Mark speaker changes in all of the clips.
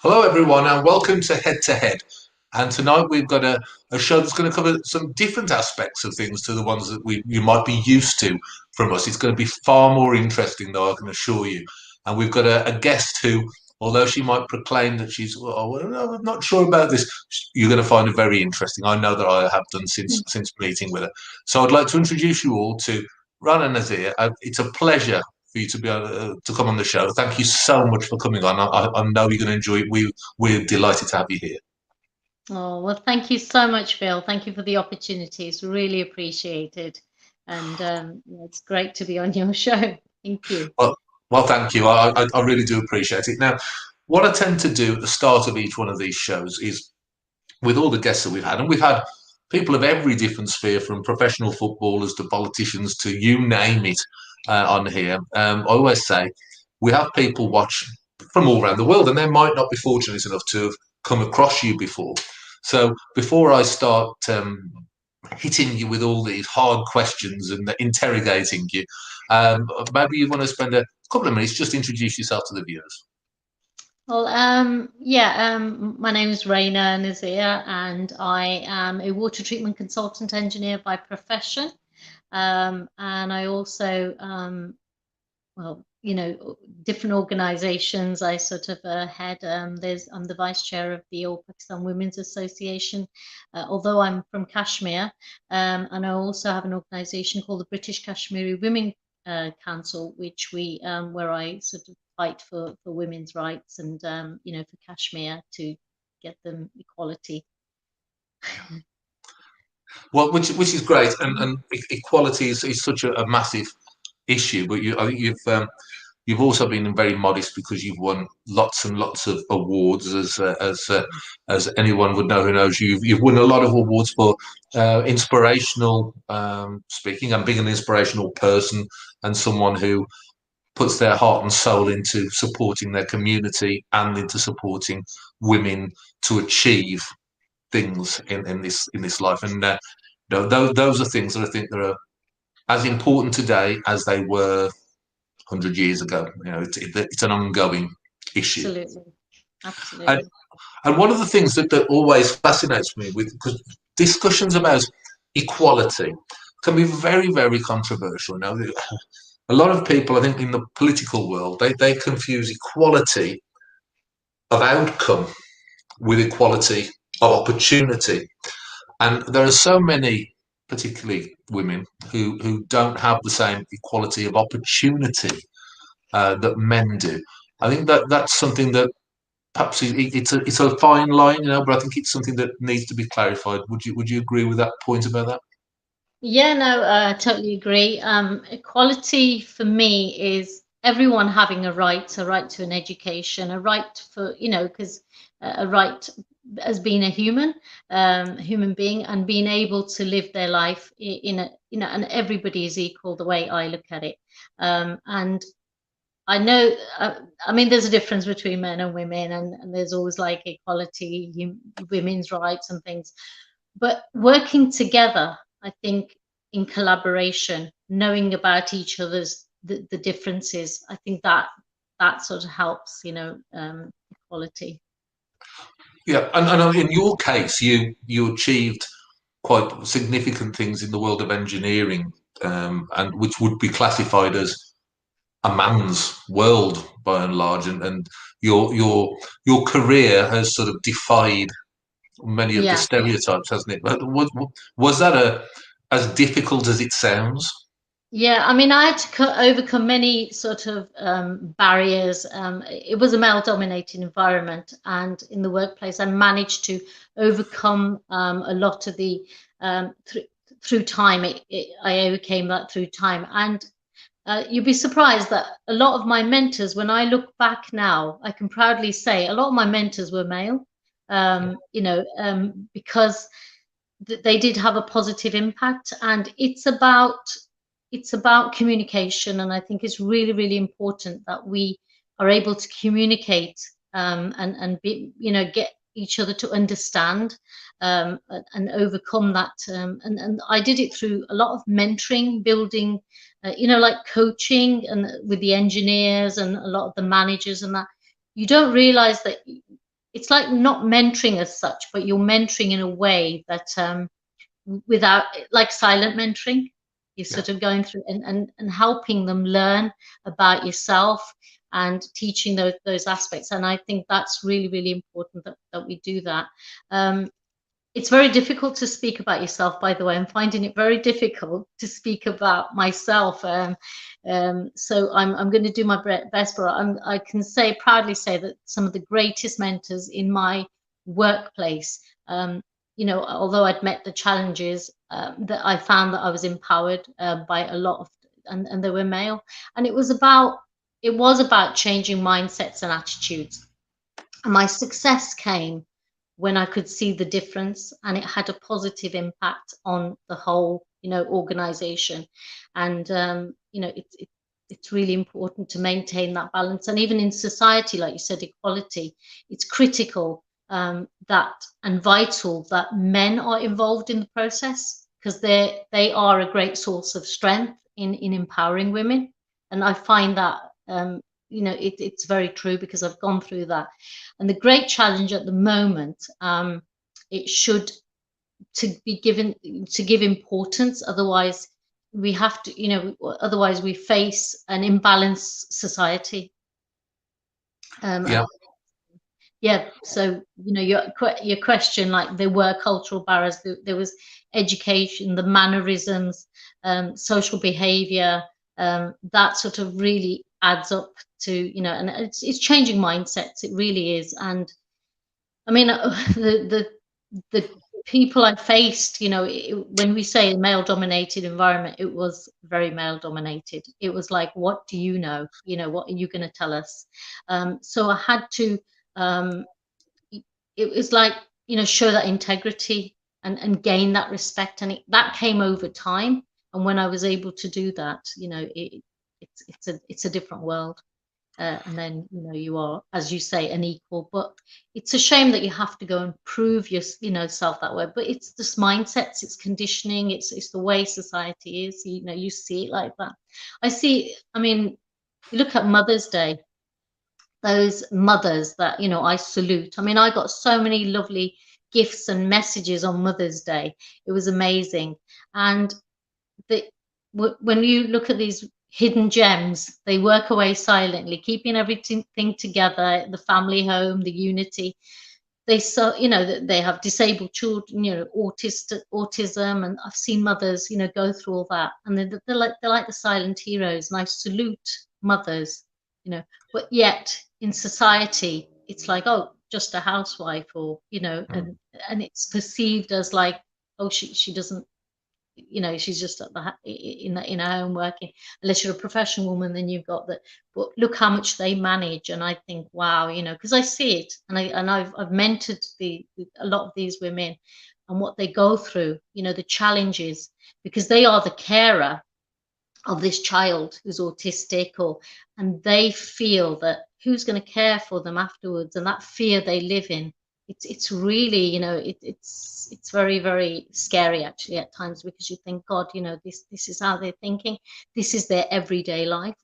Speaker 1: Hello, everyone, and welcome to Head to Head. And tonight we've got a show that's going to cover some different aspects of things to the ones that you might be used to from us. It's going to be far more interesting, though, I can assure you. And we've got a guest who, although she might proclaim that she's, well, no, I'm not sure about this, you're going to find her very interesting. I know that I have done since meeting with her. So I'd like to introduce you all to Rana Nazir. It's a pleasure for you to be able to come on the show. Thank you so much for coming on. I know you're going to enjoy it. We're delighted to have you here.
Speaker 2: Oh, well, thank you so much, Phil. Thank you for the opportunity. It's really appreciated. And it's great to be on your show. Thank you.
Speaker 1: Well, thank you. I really do appreciate it. Now, what I tend to do at the start of each one of these shows is with all the guests that we've had, and we've had people of every different sphere, from professional footballers to politicians to you name it, on here. I always say we have people watch from all around the world, and they might not be fortunate enough to have come across you before. So before I start hitting you with all these hard questions and interrogating you, maybe you want to spend a couple of minutes just introduce yourself to the viewers.
Speaker 2: Well, my name is Rana Nazir, and I am a water treatment consultant engineer by profession. And I also, well, different organizations I sort of head. I'm the vice chair of the All Pakistan Women's Association, although I'm from Kashmir. And I also have an organization called the British Kashmiri Women Council, which where I sort of fight for women's rights and, for Kashmir to get them equality.
Speaker 1: Well, which is great, and equality is such a massive issue. But I think you've also been very modest because you've won lots and lots of awards, as anyone would know who knows you. You've won a lot of awards for inspirational speaking, and being an inspirational person and someone who puts their heart and soul into supporting their community and into supporting women to achieve things in this life. And those are things that I think that are as important today as they were 100 years ago. It's an ongoing issue.
Speaker 2: Absolutely.
Speaker 1: And,
Speaker 2: Absolutely.
Speaker 1: and one of the things that always fascinates me with, because discussions about equality can be very, very controversial. Now, a lot of people, I think, in the political world, they confuse equality of outcome with equality of opportunity. And there are so many, particularly women, who don't have the same equality of opportunity that men do. I think that's something that perhaps it's a fine line, but I think it's something that needs to be clarified. Would you agree with that point about that?
Speaker 2: Yeah, no, I totally agree. Equality for me is everyone having a right to an education, a right for, because a right as being a human being, and being able to live their life in a, and everybody is equal the way I look at it. And I know, I mean, there's a difference between men and women, and there's always like equality, women's rights and things. But working together, I think, in collaboration, knowing about each other's the differences, I think that sort of helps, equality.
Speaker 1: Yeah, and in your case, you achieved quite significant things in the world of engineering, and which would be classified as a man's world by and large, and your career has sort of defied many of the
Speaker 2: Yeah.
Speaker 1: stereotypes, hasn't it? But was that as difficult as it sounds?
Speaker 2: Yeah, I mean, I had to overcome many sort of barriers. It was a male-dominated environment, and in the workplace, I managed to overcome a lot of the through time. I overcame that through time, and you'd be surprised that a lot of my mentors, when I look back now, I can proudly say a lot of my mentors were male. Because they did have a positive impact, and it's about communication, and I think it's really, really important that we are able to communicate, and be, get each other to understand, and overcome that. And I did it through a lot of mentoring, building, like coaching, and with the engineers and a lot of the managers, and that you don't realize that. it's like not mentoring as such, but you're mentoring in a way that without, like silent mentoring, you're
Speaker 1: Yeah.
Speaker 2: sort of going through and helping them learn about yourself and teaching those aspects. And I think that's really, really important that we do that. It's very difficult to speak about yourself, by the way. I'm finding it very difficult to speak about myself. So I'm going to do my best, but I can proudly say that some of the greatest mentors in my workplace, although I'd met the challenges, that I found that I was empowered by a lot of, and they were male, and it was about changing mindsets and attitudes. And my success came when I could see the difference, and it had a positive impact on the whole, organization. And it's really important to maintain that balance. And even in society, like you said, equality, it's critical that and vital that men are involved in the process, because they are a great source of strength in empowering women. And I find that it's very true, because I've gone through that. And the great challenge at the moment, it should to be given to give importance. Otherwise, we have to, otherwise we face an imbalanced society.
Speaker 1: Yeah.
Speaker 2: Yeah. So your question, like there were cultural barriers, there was education, the mannerisms, social behavior, that sort of really adds up to, and it's changing mindsets. It really is. And I mean, the people I faced, when we say male dominated environment, it was very male dominated. It was like, what do you know? What are you going to tell us? So I had to, it was like, show that integrity and gain that respect. And that came over time. And when I was able to do that, it's a different world. And then you are, as you say, an equal. But it's a shame that you have to go and prove your self that way. But it's just mindsets, it's conditioning, it's the way society is. You see it like that. I mean, you look at Mother's Day, those mothers that I salute. I mean, I got so many lovely gifts and messages on Mother's Day. It was amazing. And the when you look at these hidden gems, they work away silently, keeping everything together, the family home, the unity. That they have disabled children, autism, and I've seen mothers, go through all that, and they're like the silent heroes, and I salute mothers, but yet in society, it's like, oh, just a housewife, or and it's perceived as like, oh, she doesn't, she's just at in her home working. Unless you're a professional woman, then you've got that. But look how much they manage, and I think, wow, because I see it, and I've mentored a lot of these women, and what they go through, the challenges, because they are the carer of this child who's autistic, and they feel that who's going to care for them afterwards, and that fear they live in. It's really, it's very, very scary actually at times, because you think, God, this is how they're thinking, this is their everyday life.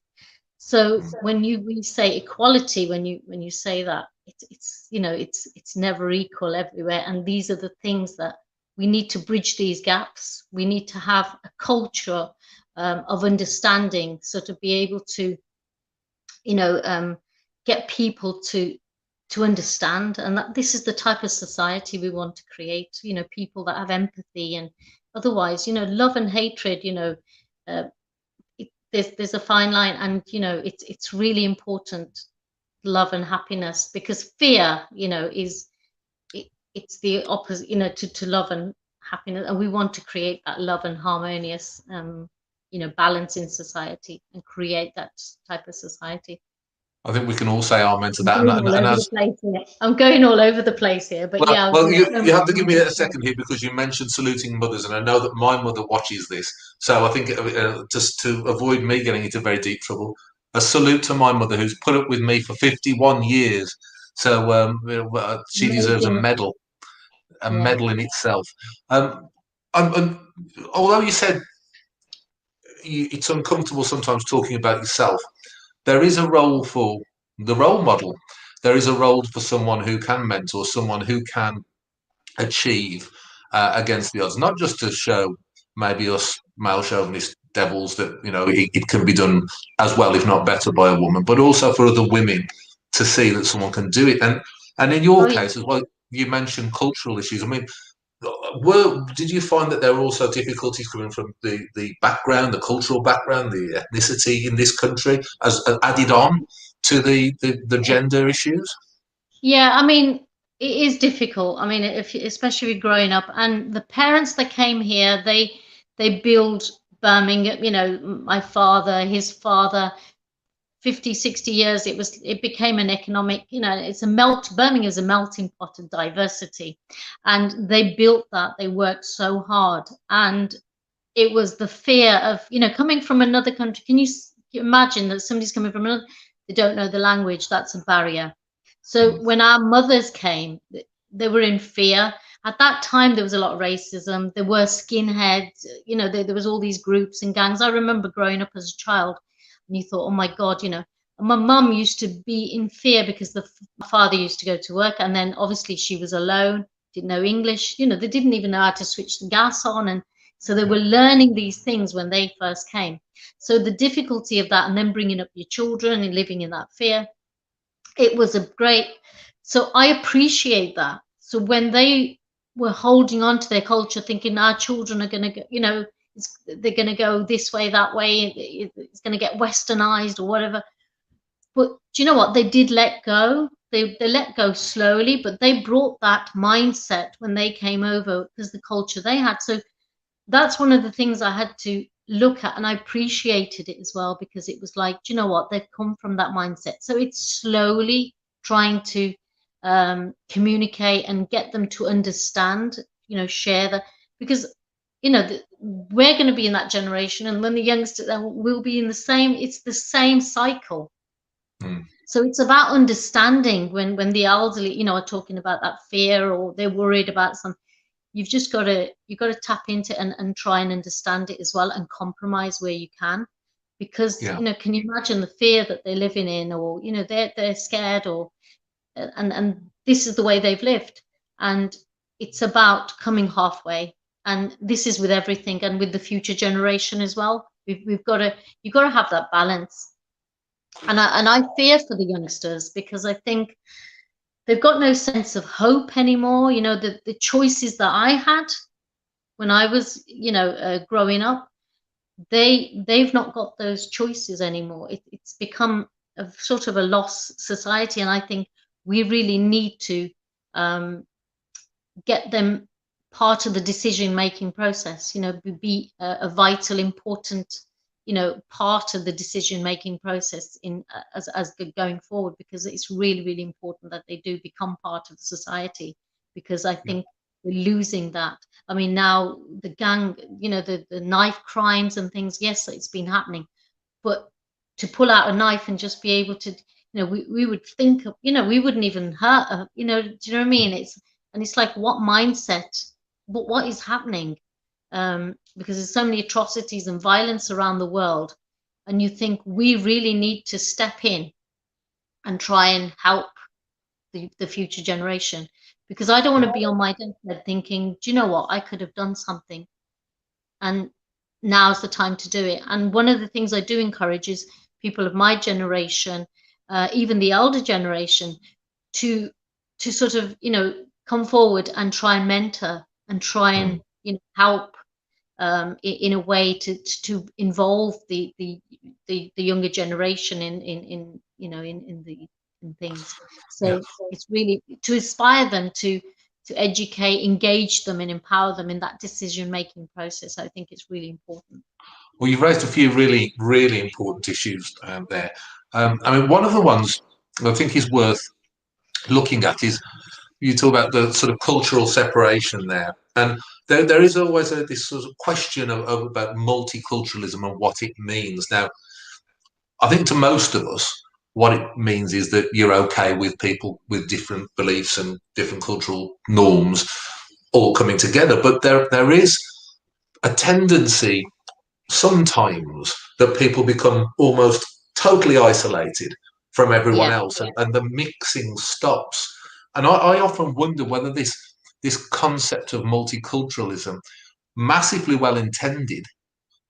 Speaker 2: So when we say equality, when you say that, it's never equal everywhere, and these are the things that we need to bridge these gaps. We need to have a culture of understanding, so to be able to get people to understand, and that this is the type of society we want to create, people that have empathy. And otherwise, love and hatred, there's a fine line, and it's really important, love and happiness, because fear, it's the opposite, to love and happiness. And we want to create that love and harmonious balance in society, and create that type of society.
Speaker 1: I think we can all say amen to
Speaker 2: I'm
Speaker 1: that.
Speaker 2: going all
Speaker 1: And
Speaker 2: over the
Speaker 1: as
Speaker 2: place here. I'm going all over the place here, but
Speaker 1: well,
Speaker 2: yeah,
Speaker 1: well,
Speaker 2: so
Speaker 1: you
Speaker 2: much
Speaker 1: have to give me a
Speaker 2: information.
Speaker 1: second here, because you mentioned saluting mothers, and I know that my mother watches this. So I think, just to avoid me getting into very deep trouble, a salute to my mother, who's put up with me for 51 years. So she deserves
Speaker 2: Amazing.
Speaker 1: a
Speaker 2: Yeah.
Speaker 1: medal in itself. Um, and although you said it's uncomfortable sometimes talking about yourself, there is a role for the role model. there is a role for someone who can mentor, someone who can achieve against the odds, not just to show maybe us male chauvinist devils that it can be done as well, if not better, by a woman, but also for other women to see that someone can do it. And in your
Speaker 2: Oh, yeah.
Speaker 1: case as well, you mentioned cultural issues. I mean, did you find that there were also difficulties coming from the background, the cultural background, the ethnicity in this country, as added on to the gender issues?
Speaker 2: Yeah, I mean, it is difficult. I mean, if especially growing up, and the parents that came here, they build Birmingham. My father, his father, 50, 60 years. It became an economic. It's a Birmingham is a melting pot of diversity, and they built that. They worked so hard, and it was the fear of coming from another country. Can you imagine that somebody's coming from another? They don't know the language. That's a barrier. So
Speaker 1: Mm.
Speaker 2: when our mothers came, they were in fear. At that time, there was a lot of racism. There were skinheads. There was all these groups and gangs. I remember growing up as a child, and you thought, oh my God, And my mum used to be in fear because my father used to go to work, and then obviously she was alone, didn't know English. They didn't even know how to switch the gas on, and so they were learning these things when they first came. So the difficulty of that, and then bringing up your children and living in that fear, it was a great. So I appreciate that. So when they were holding on to their culture, thinking our children are going to go, they're going to go this way, that way, it's going to get westernized or whatever. But do you know what? They did let go. They let go slowly, but they brought that mindset when they came over because the culture they had. So that's one of the things I had to look at, and I appreciated it as well because it was like, do you know what? They've come from that mindset. So it's slowly trying to communicate and get them to understand, share that, because we're going to be in that generation, and when the youngsters will be in it's the same cycle.
Speaker 1: Mm.
Speaker 2: So it's about understanding when the elderly, are talking about that fear or they're worried about something. You've got to tap into it and try and understand it as well and compromise where you can, because
Speaker 1: Yeah.
Speaker 2: can you imagine the fear that they're living in, or they're scared, or and this is the way they've lived, and it's about coming halfway. And this is with everything, and with the future generation as well. You've got to have that balance. And I fear for the youngsters because I think they've got no sense of hope anymore. The choices that I had when I was, growing up, they've not got those choices anymore. It's become a sort of a lost society, and I think we really need to get them part of the decision making process. Be a vital, important, part of the decision making process as going forward, because it's really, really important that they do become part of society, because I think we're losing that. I mean, now the gang, the knife crimes and things, yes, it's been happening, but to pull out a knife and just be able to, we would think, we wouldn't even hurt, do you know what I mean? It's like, what mindset, what is happening? Because there's so many atrocities and violence around the world, and you think we really need to step in and try and help the future generation, because I don't want to be on my deathbed thinking, do you know what, I could have done something, and now's the time to do it. And one of the things I do encourage is people of my generation, even the elder generation, to sort of come forward and try and mentor and try and help in a way to involve the younger generation in things.
Speaker 1: Yeah.
Speaker 2: So it's really to inspire them to educate, engage them, and empower them in that decision making process. I think it's really important.
Speaker 1: Well, you've raised a few really, really important issues there. I mean, one of the ones I think is worth looking at is you talk about the sort of cultural separation there, and there is always this sort of question about multiculturalism and what it means. Now, I think to most of us, what it means is that you're okay with people with different beliefs and different cultural norms all coming together, but there is a tendency sometimes that people become almost totally isolated from everyone
Speaker 2: Yeah.
Speaker 1: else, and the mixing stops. And I often wonder whether this concept of multiculturalism, massively well intended,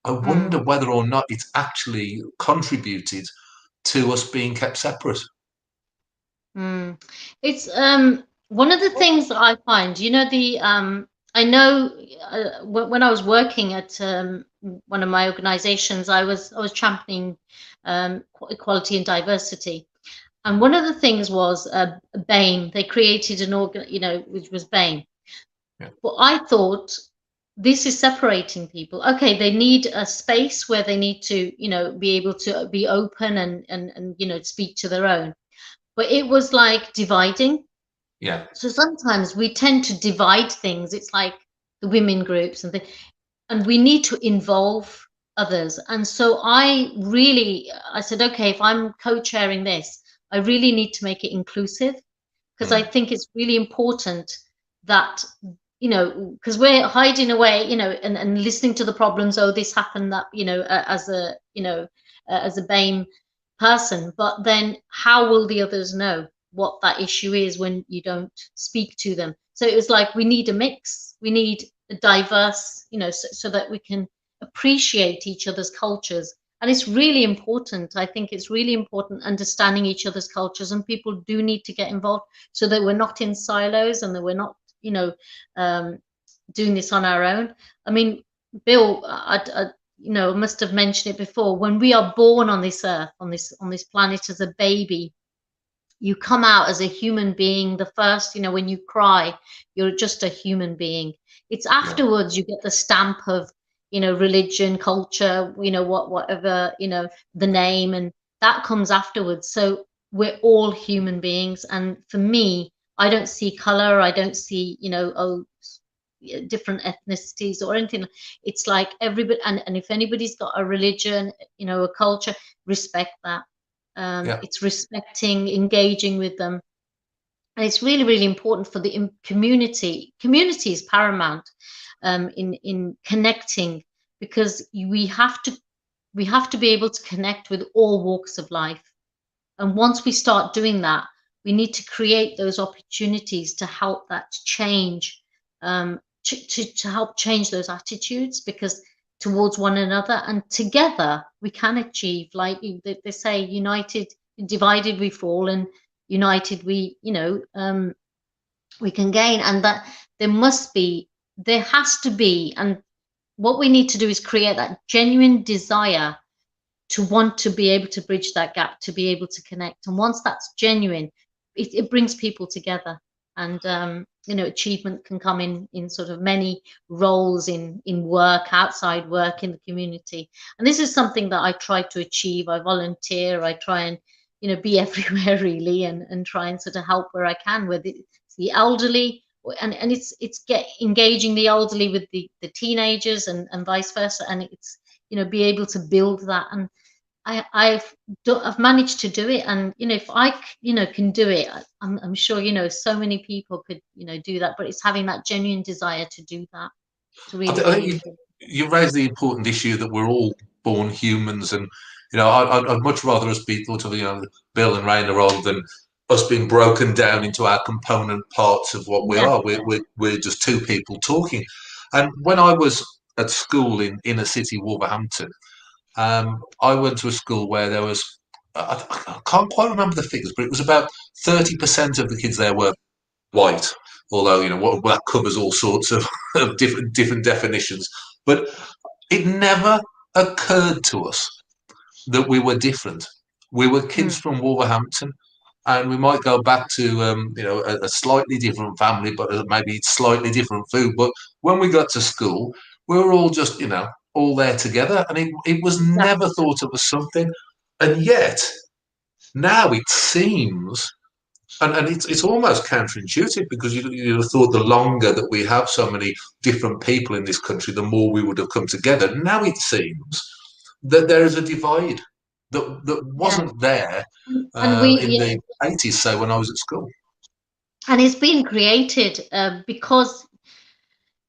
Speaker 1: I
Speaker 2: Mm,
Speaker 1: wonder whether or not it's actually contributed to us being kept separate.
Speaker 2: mm. It's one of the things that I find, the I know when I was working at one of my organizations, I was championing equality and diversity. And one of the things was BAME. They created an organ, which was BAME.
Speaker 1: Yeah,
Speaker 2: But I thought this is separating people. Okay, they need a space where they need to, be able to be open and speak to their own. But it was like dividing.
Speaker 1: yeah,
Speaker 2: So sometimes we tend to divide things. It's like the women groups and we need to involve others. And so I said, okay, if I'm co-chairing this, I really need to make it inclusive because I
Speaker 1: mm,
Speaker 2: think it's really important that, because we're hiding away, and listening to the problems. Oh, this happened, that, as a BAME person, but then how will the others know what that issue is when you don't speak to them? So it was like we need a mix, we need a diverse, so that we can appreciate each other's cultures. And it's really important. I think it's really important understanding each other's cultures, and people do need to get involved so that we're not in silos and that we're not, um, doing this on our own. I mean, Bill, I must have mentioned it before. When we are born on this earth, on this planet as a baby, you come out as a human being. The first, when you cry, you're just a human being. It's
Speaker 1: yeah,
Speaker 2: afterwards you get the stamp of, religion, culture, whatever, the name, and that comes afterwards. So we're all human beings. And for me, I don't see color. I don't see, oh, different ethnicities or anything. It's like everybody, and if anybody's got a religion, a culture, respect that.
Speaker 1: yeah,
Speaker 2: It's respecting, engaging with them, and it's really, really important for the community. Community is paramount in connecting, because we have to be able to connect with all walks of life. And once we start doing that, we need to create those opportunities to help that change, to help change those attitudes, because towards one another, and together we can achieve, like they say, united, divided we fall, and united we can gain. And that there has to be, and what we need to do is create that genuine desire to want to be able to bridge that gap, to be able to connect. And once that's genuine, it brings people together. And achievement can come in sort of many roles, in work, outside work, in the community. And this is something that I try to achieve. I volunteer. I try and be everywhere really, and try and sort of help where I can, whether it's the elderly, and it's engaging the elderly with the teenagers, and vice versa. And it's be able to build that. And I've managed to do it. And if I can do it, I'm sure so many people could do that. But it's having that genuine desire to do that. It's really,
Speaker 1: I
Speaker 2: really
Speaker 1: think
Speaker 2: important.
Speaker 1: you raised the important issue that we're all born humans, and I'd much rather us be thought of, Bill and Raina, rather than us being broken down into our component parts of what we
Speaker 2: Yeah.
Speaker 1: are. We're just two people talking. And when I was at school in inner city Wolverhampton, I went to a school where there was, I can't quite remember the figures, but it was about 30% of the kids there were white. Although what that covers all sorts of different definitions, but it never occurred to us that we were different. We were kids
Speaker 2: Mm,
Speaker 1: from Wolverhampton, and we might go back to a slightly different family, but maybe slightly different food. But when we got to school, we were all just all there together, and it was never
Speaker 2: exactly.
Speaker 1: thought of as something. And yet now it seems, and it's almost counterintuitive, because you'd have thought the longer that we have so many different people in this country, the more we would have come together. Now it seems that there is a divide that
Speaker 2: Yeah.
Speaker 1: wasn't there
Speaker 2: And we
Speaker 1: in
Speaker 2: yeah,
Speaker 1: the 80s, so when I was at school.
Speaker 2: and it's been created because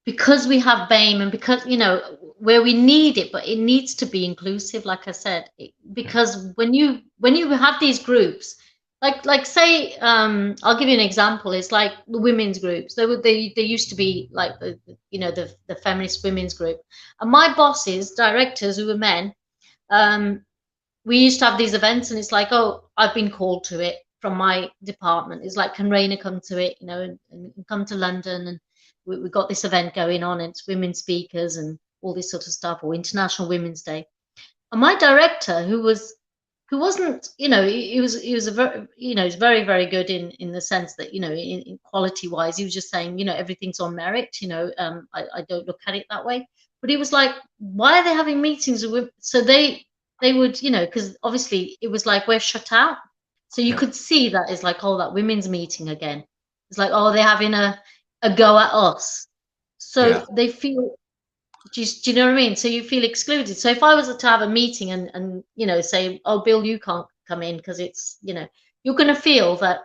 Speaker 2: because we have BAME, and because, you know, where we need it, but it needs to be inclusive, like I said, because when you have these groups, like say, I'll give you an example. It's like the women's groups. They used to be like you know, the feminist women's group, and my bosses, directors who were men, um, we used to have these events, and it's like, oh, I've been called to it from my department. It's like, can Raina come to it, you know, and come to London, and we got this event going on, and it's women speakers and all this sort of stuff, or International Women's Day. And my director, who wasn't, you know, he was a very, you know, he's very, very good in the sense that, you know, in quality wise, he was just saying, you know, everything's on merit, you know, I don't look at it that way. But he was like, why are they having meetings with women? So they would, you know, because obviously it was like we're shut out. So you
Speaker 1: Yeah.
Speaker 2: could see that it's like, oh, that women's meeting again. It's like, oh, they're having a go at us.
Speaker 1: Yeah.
Speaker 2: So they feel, do you know what I mean? So you feel excluded. So if I was to have a meeting and you know, say, oh, Bill, you can't come in because it's, you know, you're going to feel that,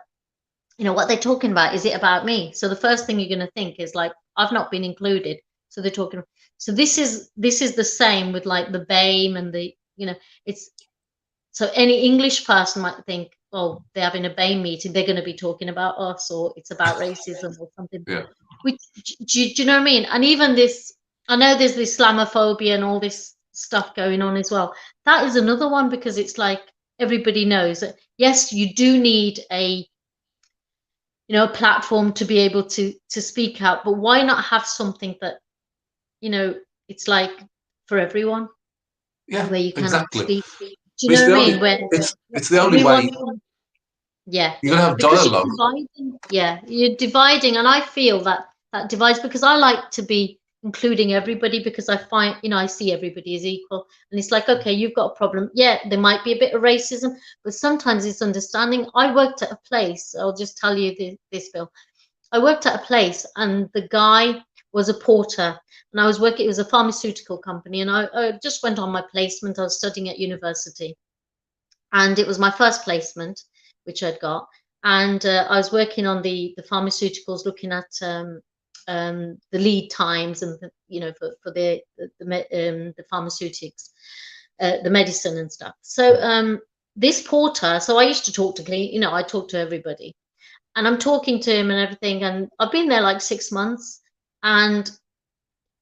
Speaker 2: you know, what they're talking about, is it about me? So the first thing you're going to think is like, I've not been included. So they're talking. So this is the same with like the BAME and the, you know, it's, so any English person might think, oh, they're having a BAME meeting, they're going to be talking about us, or it's about racism or something.
Speaker 1: Yeah.
Speaker 2: Which, do you know what I mean? And even this, I know there's this Islamophobia and all this stuff going on as well. That is another one, because it's like everybody knows that yes, you do need a, you know, a platform to be able to speak out, but why not have something that, you know, it's like for everyone,
Speaker 1: Yeah.
Speaker 2: where you can
Speaker 1: Exactly.
Speaker 2: speak. Do you
Speaker 1: It's
Speaker 2: know what
Speaker 1: the
Speaker 2: I
Speaker 1: only.
Speaker 2: mean? Where
Speaker 1: It's the only
Speaker 2: everyone
Speaker 1: way
Speaker 2: can, yeah,
Speaker 1: you're gonna have
Speaker 2: because you're
Speaker 1: dialogue.
Speaker 2: dividing. Yeah, you're dividing, and I feel that that divides, because I like to be including everybody, because I find, you know, I see everybody as equal, and it's like, okay, you've got a problem. Yeah, there might be a bit of racism, but sometimes it's understanding. I worked at a place. I'll just tell you this, Bill. I worked at a place, and the guy was a porter, and I was working. It was a pharmaceutical company, and I just went on my placement. I was studying at university, and it was my first placement which I'd got, and I was working on the pharmaceuticals, looking at the lead times, and the, you know, for the pharmaceutics, the medicine and stuff. So this porter, so I used to talk to, you know, I talked to everybody, and I'm talking to him and everything, and I've been there like 6 months, and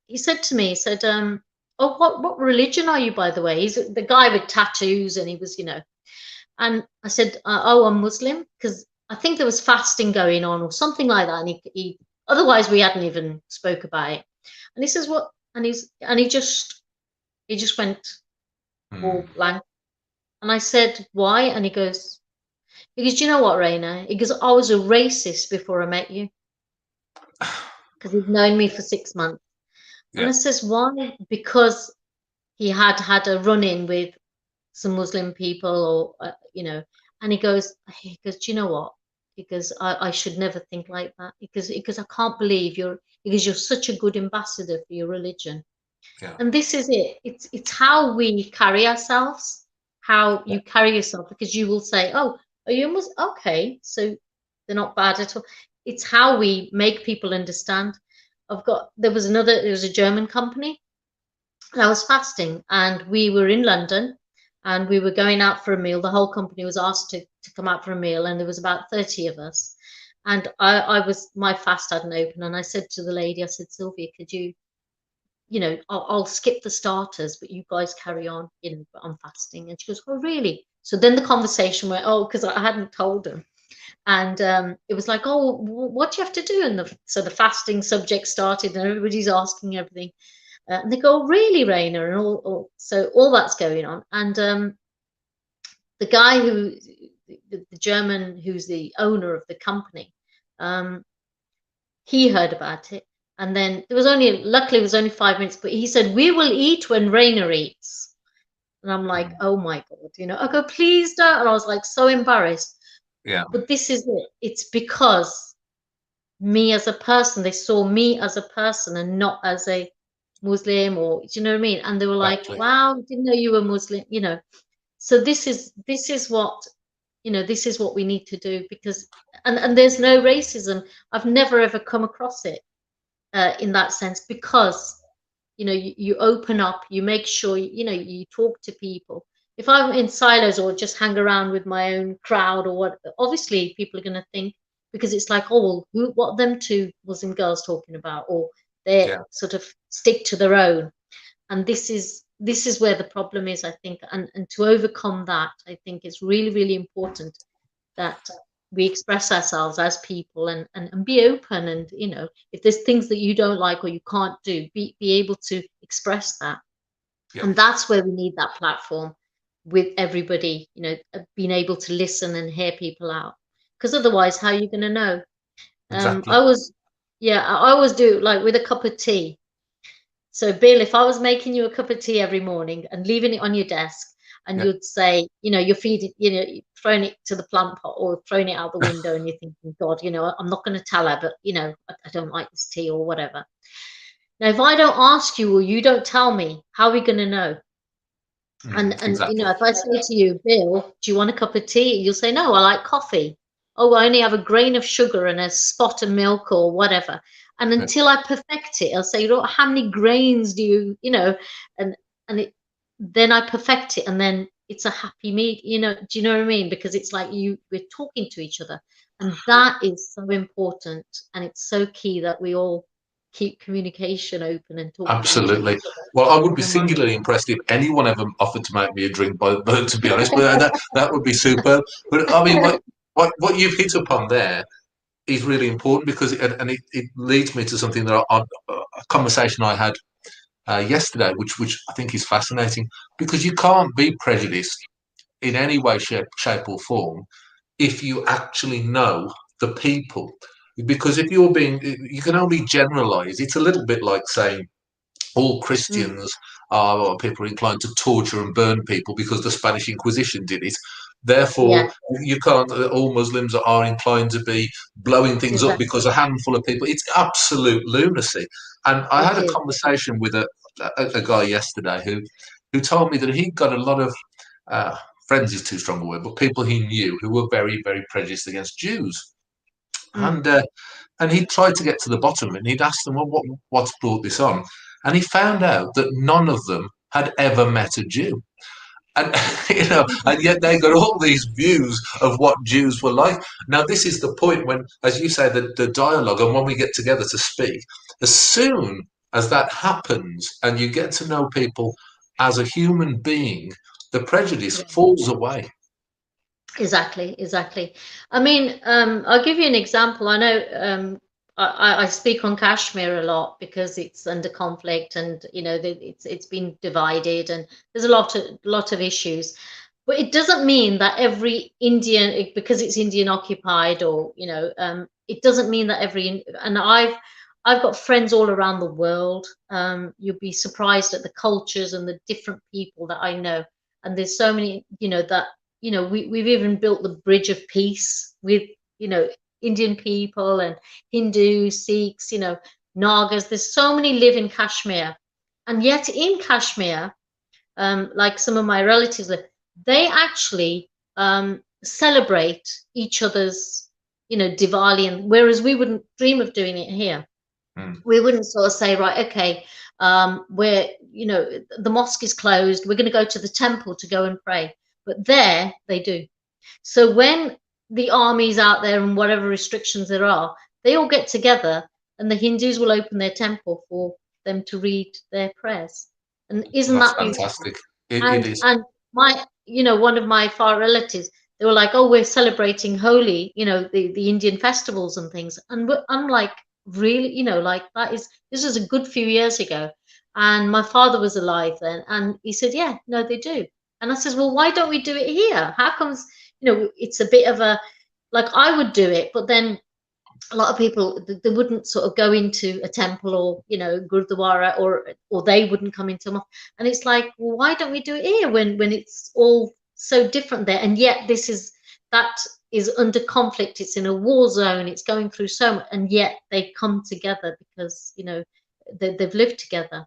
Speaker 2: he said to me, he said, oh, what religion are you, by the way? He's the guy with tattoos, and he was, you know. And I said, oh, I'm Muslim, because I think there was fasting going on or something like that. And he otherwise we hadn't even spoke about it. And he says, what? And he just went all blank. And I said, why? And he goes, because you know what, Raina? He goes, I was a racist before I met you, because he'd known me for 6 months. And
Speaker 1: Yeah.
Speaker 2: I says, why? Because he had had a run-in with some Muslim people, or you know, and he goes, do you know what? Because I should never think like that, because I can't believe because you're such a good ambassador for your religion.
Speaker 1: Yeah.
Speaker 2: And this is it. It's how we carry ourselves, how
Speaker 1: Yeah.
Speaker 2: you carry yourself, because you will say, oh, are you Muslim? Okay, so they're not bad at all. It's how we make people understand. There was a German company, and I was fasting, and we were in London, and we were going out for a meal. The whole company was asked to come out for a meal, and there was about 30 of us. And my fast hadn't opened, and I said to the lady, I said, Sylvia, could you know, I'll skip the starters, but you guys carry on, you know, I'm fasting. And she goes, oh, really? So then the conversation went, oh, because I hadn't told them. And it was like, oh, what do you have to do? And so the fasting subject started, and everybody's asking everything. And they go, oh, really, Raina? And so all that's going on. And the guy the German, who's the owner of the company, um, he heard about it. And then luckily, it was only 5 minutes, but he said, we will eat when Raina eats. And I'm like, oh my God, you know, I go, please don't. And I was like, so embarrassed.
Speaker 1: Yeah.
Speaker 2: But this is it. It's because me as a person, they saw me as a person and not as a Muslim, or do you know what I mean? And they were like,
Speaker 1: Exactly.
Speaker 2: wow, didn't know you were Muslim, you know. So this is what, you know, this is what we need to do, because and there's no racism. I've never ever come across it. in that sense, because you open up, you make sure you talk to people. If I'm in silos or just hang around with my own crowd or what, obviously people are going to think, because it's like, oh well, what them two Muslim girls talking about, or they
Speaker 1: Yeah,
Speaker 2: sort of stick to their own. And this is where the problem is, I think. And to overcome that, I think it's really, really important that we express ourselves as people, and be open, and if there's things that you don't like or you can't do, be able to express that.
Speaker 1: yeah,
Speaker 2: And that's where we need that platform, with everybody, being able to listen and hear people out, because otherwise how are you going to know?
Speaker 1: exactly.
Speaker 2: I was Yeah, I always do, like with a cup of tea. So, Bill, if I was making you a cup of tea every morning and leaving it on your desk, and
Speaker 1: Yeah,
Speaker 2: you'd say, you're feeding, throwing it to the plant pot or throwing it out the window, and you're thinking, God, I'm not going to tell her, but, I don't like this tea or whatever. Now, if I don't ask you or you don't tell me, how are we going to know? And
Speaker 1: exactly.
Speaker 2: if I say to you, Bill, do you want a cup of tea? You'll say, no, I like coffee. Oh, I only have a grain of sugar and a spot of milk or whatever. And
Speaker 1: Yeah,
Speaker 2: until I perfect it, I'll say, how many grains do and then I perfect it, and then it's a happy meet, do you know what I mean? Because it's like we're talking to each other. And that is so important. And it's so key that we all keep communication open and talk with each other.
Speaker 1: absolutely. Well, I would be
Speaker 2: And
Speaker 1: singularly impressed if anyone ever offered to make me a drink, but to be honest, but that would be superb. But I mean, what you've hit upon there is really important, because it leads me to something that a conversation I had yesterday, which I think is fascinating, because you can't be prejudiced in any way, shape or form if you actually know the people. Because if you can only generalize. It's a little bit like saying all
Speaker 2: mm,
Speaker 1: Christians are people are inclined to torture and burn people because the Spanish Inquisition did it. Therefore,
Speaker 2: yeah,
Speaker 1: you can't. All Muslims are inclined to be blowing things up
Speaker 2: exactly.
Speaker 1: because a handful of people. It's absolute lunacy. And I
Speaker 2: It
Speaker 1: had a
Speaker 2: is.
Speaker 1: conversation with a guy yesterday who told me that he got a lot of uh, friends is too strong a word, but people he knew who were very, very prejudiced against Jews.
Speaker 2: Mm,
Speaker 1: And and he tried to get to the bottom of it, and he'd asked them, well, what's brought this on? And he found out that none of them had ever met a Jew. And and yet they got all these views of what Jews were like. Now, this is the point when, as you say, the dialogue, and when we get together to speak, as soon as that happens and you get to know people as a human being, the prejudice
Speaker 2: yeah,
Speaker 1: falls away.
Speaker 2: exactly, exactly. I mean, I'll give you an example. I know, I speak on Kashmir a lot because it's under conflict, and it's been divided, and there's a lot of issues. But it doesn't mean that every Indian, because it's Indian occupied, or it doesn't mean that and I've got friends all around the world. You'll be surprised at the cultures and the different people that I know. And there's so many, that we've even built the bridge of peace with you know Indian people and Hindus, Sikhs, Nagas. There's so many live in Kashmir, and yet in Kashmir, like some of my relatives live, they actually celebrate each other's Diwali, and whereas we wouldn't dream of doing it here.
Speaker 1: Mm,
Speaker 2: We wouldn't sort of say, right, okay, we're the mosque is closed, we're going to go to the temple to go and pray. But there they do. So when the army's out there and whatever restrictions there are, they all get together, and the Hindus will open their temple for them to read their prayers. And isn't
Speaker 1: that's
Speaker 2: that beautiful?
Speaker 1: fantastic. It
Speaker 2: And
Speaker 1: is.
Speaker 2: and my one of my far relatives, they were like, oh, we're celebrating Holi, the Indian festivals and things. And I'm like, really, like, this was a good few years ago. And my father was alive then, and he said, yeah, no, they do. And I says, well, why don't we do it here? How comes, it's a bit of a, like, I would do it, but then a lot of people, they wouldn't sort of go into a temple, or gurdwara, or they wouldn't come into a mosque. And it's like, well, why don't we do it here when it's all so different there? And yet that is under conflict, it's in a war zone, it's going through so much, and yet they come together because they've lived together.
Speaker 1: Yeah.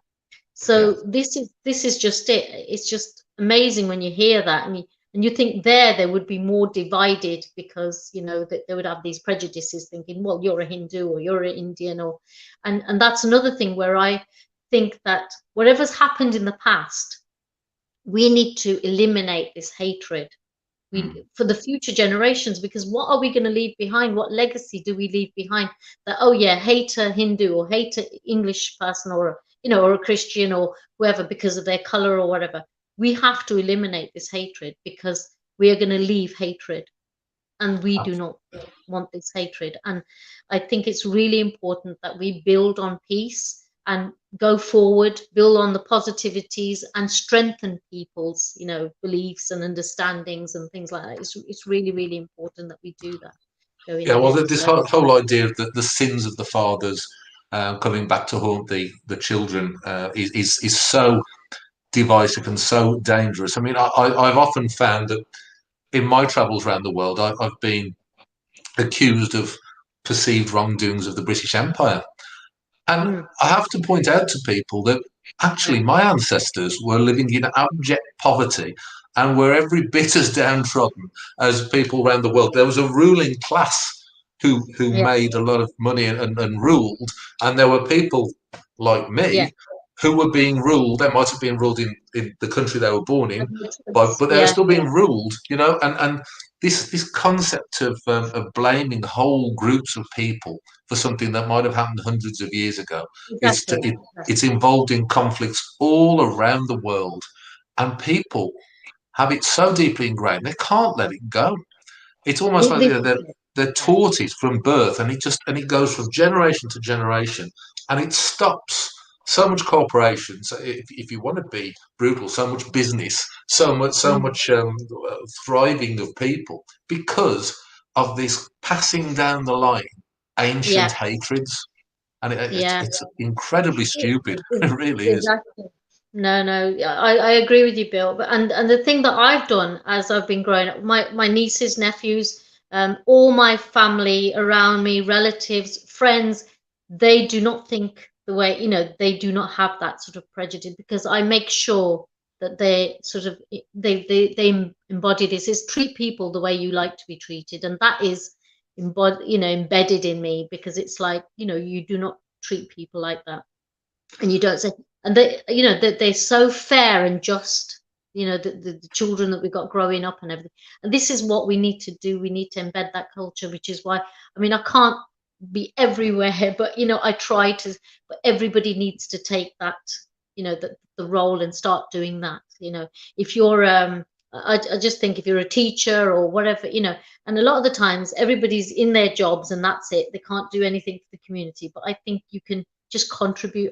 Speaker 2: So this is just it. It's just amazing when you hear that, and And you think there would be more divided because, that they would have these prejudices thinking, well, you're a Hindu or you're an Indian, and that's another thing where I think that whatever's happened in the past, we need to eliminate this hatred for the future generations, because what are we going to leave behind? What legacy do we leave behind? That, oh yeah, hate a Hindu or hate an English person, or or a Christian or whoever because of their color or whatever. We have to eliminate this hatred, because we are going to leave hatred, and we do not want this hatred. And I think it's really important that we build on peace and go forward, build on the positivities, and strengthen people's, beliefs and understandings and things like that. It's really, really important that we do that going
Speaker 1: Yeah, well,
Speaker 2: ahead.
Speaker 1: this
Speaker 2: So
Speaker 1: whole idea of the sins of the fathers coming back to haunt the children is so divisive and so dangerous. I mean, I've often found that in my travels around the world, I've been accused of perceived wrongdoings of the British Empire. And I have to point out to people that actually my ancestors were living in abject poverty and were every bit as downtrodden as people around the world. There was a ruling class who
Speaker 2: yeah,
Speaker 1: made a lot of money and ruled, and there were people like
Speaker 2: yeah,
Speaker 1: me who were being ruled. They might have been ruled in the country they were born in, but they were
Speaker 2: yeah,
Speaker 1: still being ruled, and this concept of blaming whole groups of people for something that might have happened hundreds of years ago.
Speaker 2: exactly.
Speaker 1: It's involved in conflicts all around the world, and people have it so deeply ingrained they can't let it go. It's almost like
Speaker 2: This is it.
Speaker 1: they're
Speaker 2: Yeah,
Speaker 1: taught it from birth, and it goes from generation to generation, and it stops so much cooperation. So if you want to be brutal, so much business, so much thriving of people because of this passing down the line ancient
Speaker 2: yeah,
Speaker 1: hatreds, and
Speaker 2: yeah.
Speaker 1: it's incredibly stupid. It really is.
Speaker 2: Exactly. No, no, I agree with you, Bill. But and the thing that I've done as I've been growing up, my nieces, nephews, all my family around me, relatives, friends, they do not think the way, they do not have that sort of prejudice, because I make sure that they sort of they embody this is treat people the way you like to be treated, and that is embedded in me, because it's like, you do not treat people like that, and you don't say, and that they're so fair and just, the children that we got growing up and everything. And this is what we need to do. We need to embed that culture, which is why, I mean, I can't be everywhere, but I try to. But everybody needs to take that, the role, and start doing that. If you're I just think if you're a teacher or whatever, and a lot of the times everybody's in their jobs and that's it, they can't do anything for the community. But I think you can just contribute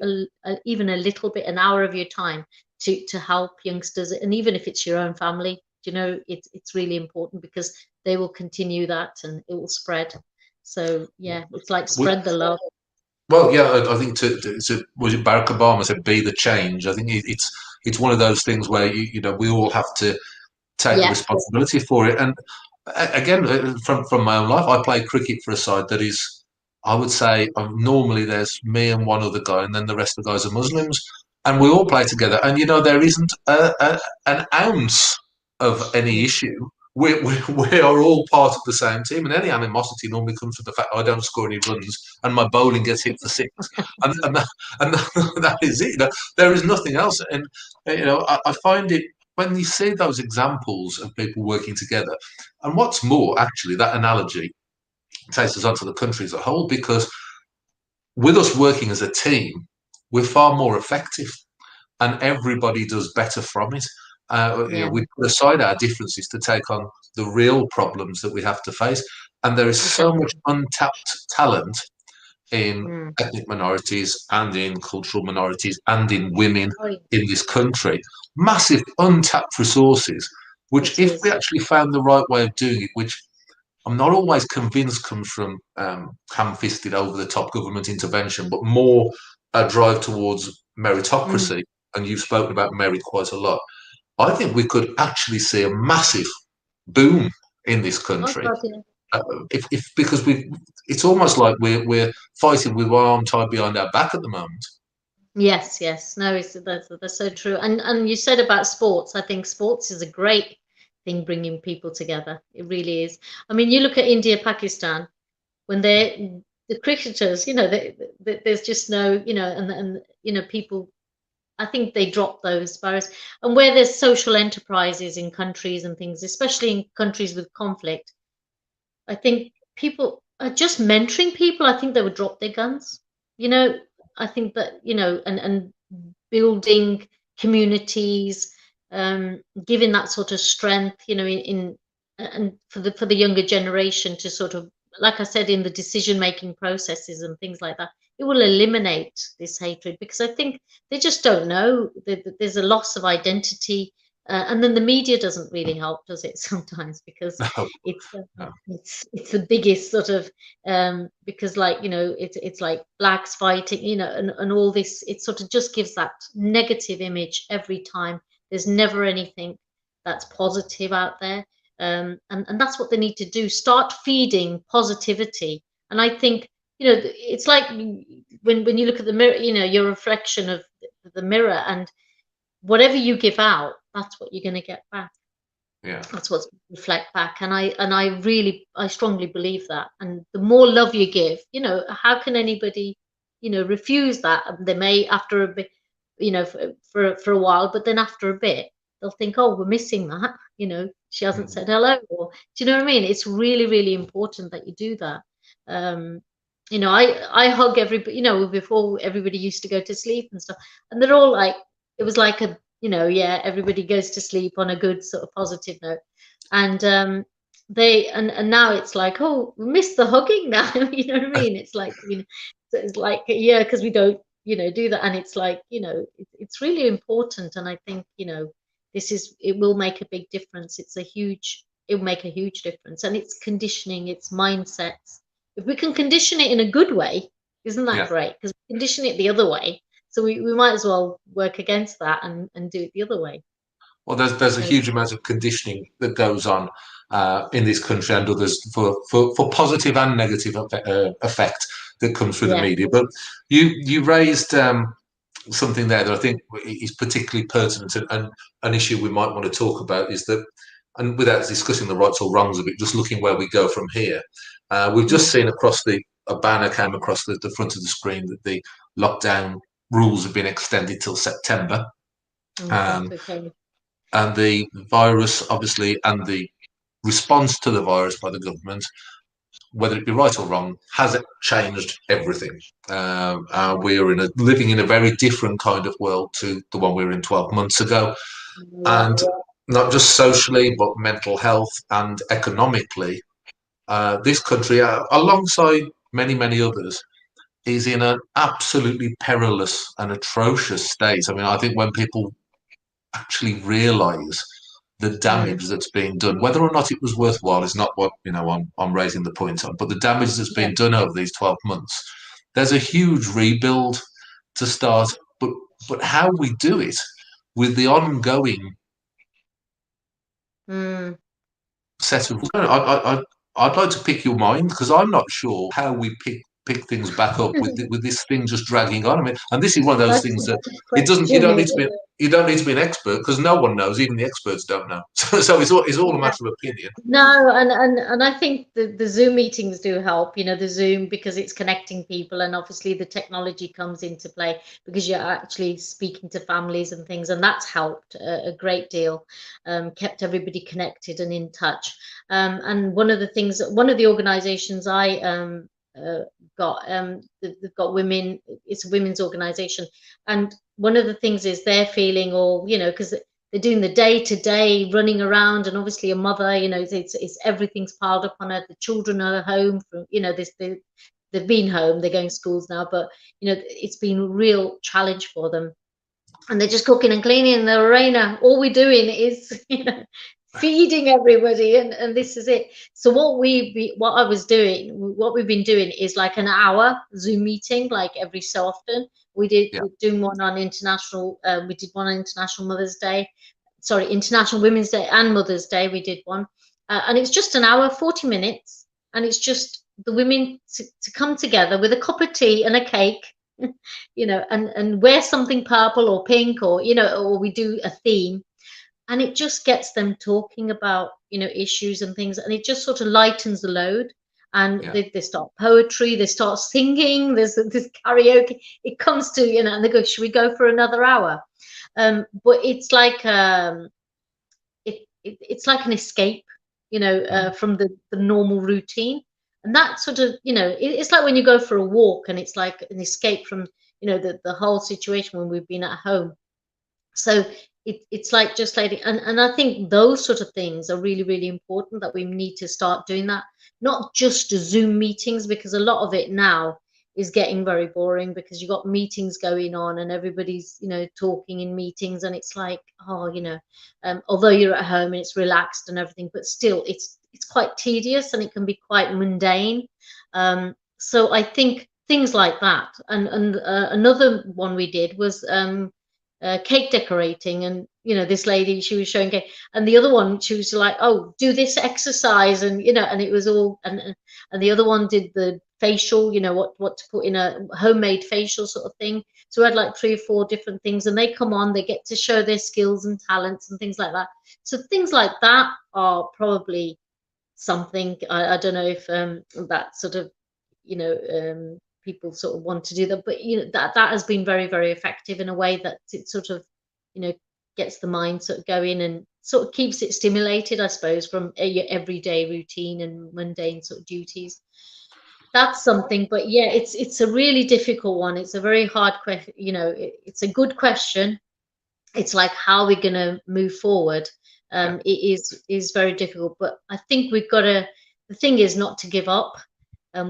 Speaker 2: even a little bit, an hour of your time, to help youngsters, and even if it's your own family, it's really important, because they will continue that and it will spread. So yeah, it's like
Speaker 1: We,
Speaker 2: spread the love.
Speaker 1: well, yeah, I think was it Barack Obama said, "Be the change." I think it's one of those things where we all have to take the
Speaker 2: Yeah,
Speaker 1: responsibility for it. And again, from my own life, I play cricket for a side that is, I would say, normally there's me and one other guy, and then the rest of the guys are Muslims, and we all play together. And there isn't an ounce of any issue. We are all part of the same team, and any animosity normally comes from the fact I don't score any runs and my bowling gets hit for six, and that is it. There is nothing else, and I find it when you see those examples of people working together, and what's more, actually, that analogy takes us onto the country as a whole, because with us working as a team, we're far more effective and everybody does better from it.
Speaker 2: yeah,
Speaker 1: We put aside our differences to take on the real problems that we have to face. And there is so much
Speaker 2: exactly.
Speaker 1: untapped talent in
Speaker 2: Mm.
Speaker 1: ethnic minorities and in cultural minorities and in women
Speaker 2: Oh, yeah,
Speaker 1: in this country. Massive untapped resources, which,
Speaker 2: it
Speaker 1: if we
Speaker 2: is.
Speaker 1: actually found the right way of doing it, which I'm not always convinced comes from ham-fisted, over-the-top government intervention, but more a drive towards
Speaker 2: Mm.
Speaker 1: meritocracy. And you've spoken about merit quite a lot. I think we could actually see a massive boom in this
Speaker 2: Oh
Speaker 1: country
Speaker 2: God, yeah.
Speaker 1: if because it's almost like we're fighting with one arm tied behind our back at the moment.
Speaker 2: Yes, yes. No, that's so true. And you said about sports. I think sports is a great thing bringing people together. It really is. I mean, you look at India, Pakistan, when they're the cricketers, there's just no, and people. I think they drop those barriers. And where there's social enterprises in countries and things, especially in countries with conflict, I think people are just mentoring people. I think they would drop their guns. You know, I think that, and building communities, giving that sort of strength, in and for the younger generation to sort of, like I said, in the decision making processes and things like that, it will eliminate this hatred, because I think they just don't know. There's a loss of identity, and then the media doesn't really help, does it? Sometimes, because
Speaker 1: No,
Speaker 2: it's
Speaker 1: no.
Speaker 2: it's the biggest sort of, because, like, it's like blacks fighting, and all this. It sort of just gives that negative image every time. There's never anything that's positive out there, and that's what they need to do. Start feeding positivity. And I think, it's like when you look at the mirror, your reflection of the mirror, and whatever you give out, that's what you're going to get back.
Speaker 1: Yeah.
Speaker 2: That's what's reflect back. And I strongly believe that. And the more love you give, how can anybody, refuse that? And they may, after a bit, for a while, but then after a bit they'll think, oh, we're missing that, she hasn't
Speaker 1: Mm.
Speaker 2: said hello. Or, do you know what I mean? It's really, really important that you do that. um I hug everybody, before everybody used to go to sleep and stuff, and they're all like, it was like a, yeah, everybody goes to sleep on a good sort of positive note. And and now it's like, oh, we miss the hugging now. You know what I mean? It's like, so it's like, yeah, because we don't, do that. And it's like, it's really important. And I think, it will make a big difference. It will make a huge difference. And it's conditioning, it's mindsets. If we can condition it in a good way, isn't that
Speaker 1: Yeah.
Speaker 2: great? Because we condition it the other way, so we might as well work against that and do it the other way.
Speaker 1: Well, there's a
Speaker 2: So
Speaker 1: huge amount of conditioning that goes on in this country and others for positive and negative effect that comes through the
Speaker 2: yeah.
Speaker 1: media. But you raised something there that I think is particularly pertinent, and an issue we might want to talk about is that, and without discussing the rights or wrongs of it, just looking where we go from here. We've just
Speaker 2: Mm.
Speaker 1: seen a banner came across the front of the screen that the lockdown rules have been extended till September.
Speaker 2: Oh God,
Speaker 1: Um,
Speaker 2: okay.
Speaker 1: and the virus, obviously, and the response to the virus by the government, whether it be right or wrong, has changed everything. We are living in a very different kind of world to the one we were in 12 months ago,
Speaker 2: Yeah.
Speaker 1: and not just socially, but mental health and economically. This country, alongside many, many others, is in an absolutely perilous and atrocious state. I mean, I think when people actually realise the
Speaker 2: Mm.
Speaker 1: damage that's being done, whether or not it was worthwhile is not what I'm raising the point on, but the damage that's
Speaker 2: Yeah.
Speaker 1: been done over these 12 months, there's a huge rebuild to start. But how we do it with the ongoing
Speaker 2: Mm.
Speaker 1: set of, I'd like to pick your mind, because I'm not sure how we pick things back up with this thing just dragging on. I mean, and this is one of those
Speaker 2: That's
Speaker 1: things
Speaker 2: a
Speaker 1: that
Speaker 2: good
Speaker 1: it doesn't.
Speaker 2: question. Is
Speaker 1: You don't need to be an expert, because no one knows. Even the experts don't know. So it's all a matter of opinion.
Speaker 2: No, and I think the Zoom meetings do help, the Zoom, because it's connecting people, and obviously the technology comes into play because you're actually speaking to families and things, and that's helped a great deal, kept everybody connected and in touch. And one of the organizations I got, they've got women, it's a women's organization, and one of the things is they're feeling all, because they're doing the day to day running around, and obviously a mother, it's everything's piled up on her. The children are home from, they've been home, they're going to schools now, but it's been a real challenge for them, and they're just cooking and cleaning. And the arena, all we're doing is feeding everybody, and this is it. So what we've been doing is like an hour Zoom meeting, like every so often.
Speaker 1: Yeah,
Speaker 2: We're doing one on international, we did one on International Mother's Day, sorry, International Women's Day and Mother's Day. We did one, and it's just an hour, 40 minutes, and it's just the women to come together with a cup of tea and a cake, and wear something purple or pink, or or we do a theme, and it just gets them talking about, issues and things, and it just sort of lightens the load. And
Speaker 1: Yeah.
Speaker 2: they start poetry, they start singing, there's this karaoke. It comes to, and they go, should we go for another hour? But it's like it's like an escape,
Speaker 1: Mm.
Speaker 2: from the normal routine. And that sort of, it's like when you go for a walk, and it's like an escape from, the whole situation when we've been at home. So it's like just like, and I think those sort of things are really, really important, that we need to start doing that. Not just Zoom meetings, because a lot of it now is getting very boring, because you got meetings going on and everybody's, talking in meetings, and it's like, oh, although you're at home and it's relaxed and everything, but still it's quite tedious, and it can be quite mundane. So I think things like that. And another one we did was cake decorating. And this lady, she was showing cake, and the other one, she was like, oh, do this exercise, and and it was all, and the other one did the facial, what to put in a homemade facial sort of thing. So we had like 3 or 4 different things, and they come on, they get to show their skills and talents and things like that. So things like that are probably something, I don't know if that sort of, people sort of want to do that, but that has been very, very effective, in a way that it sort of, you know gets the mind sort of going, and sort of keeps it stimulated, I suppose, from your everyday routine and mundane sort of duties. That's something. But yeah, it's a really difficult one. It's a very hard question. It's a good question. It's like, how we're going to move forward.
Speaker 1: Yeah.
Speaker 2: It is very difficult, but I think we've got to, the thing is not to give up.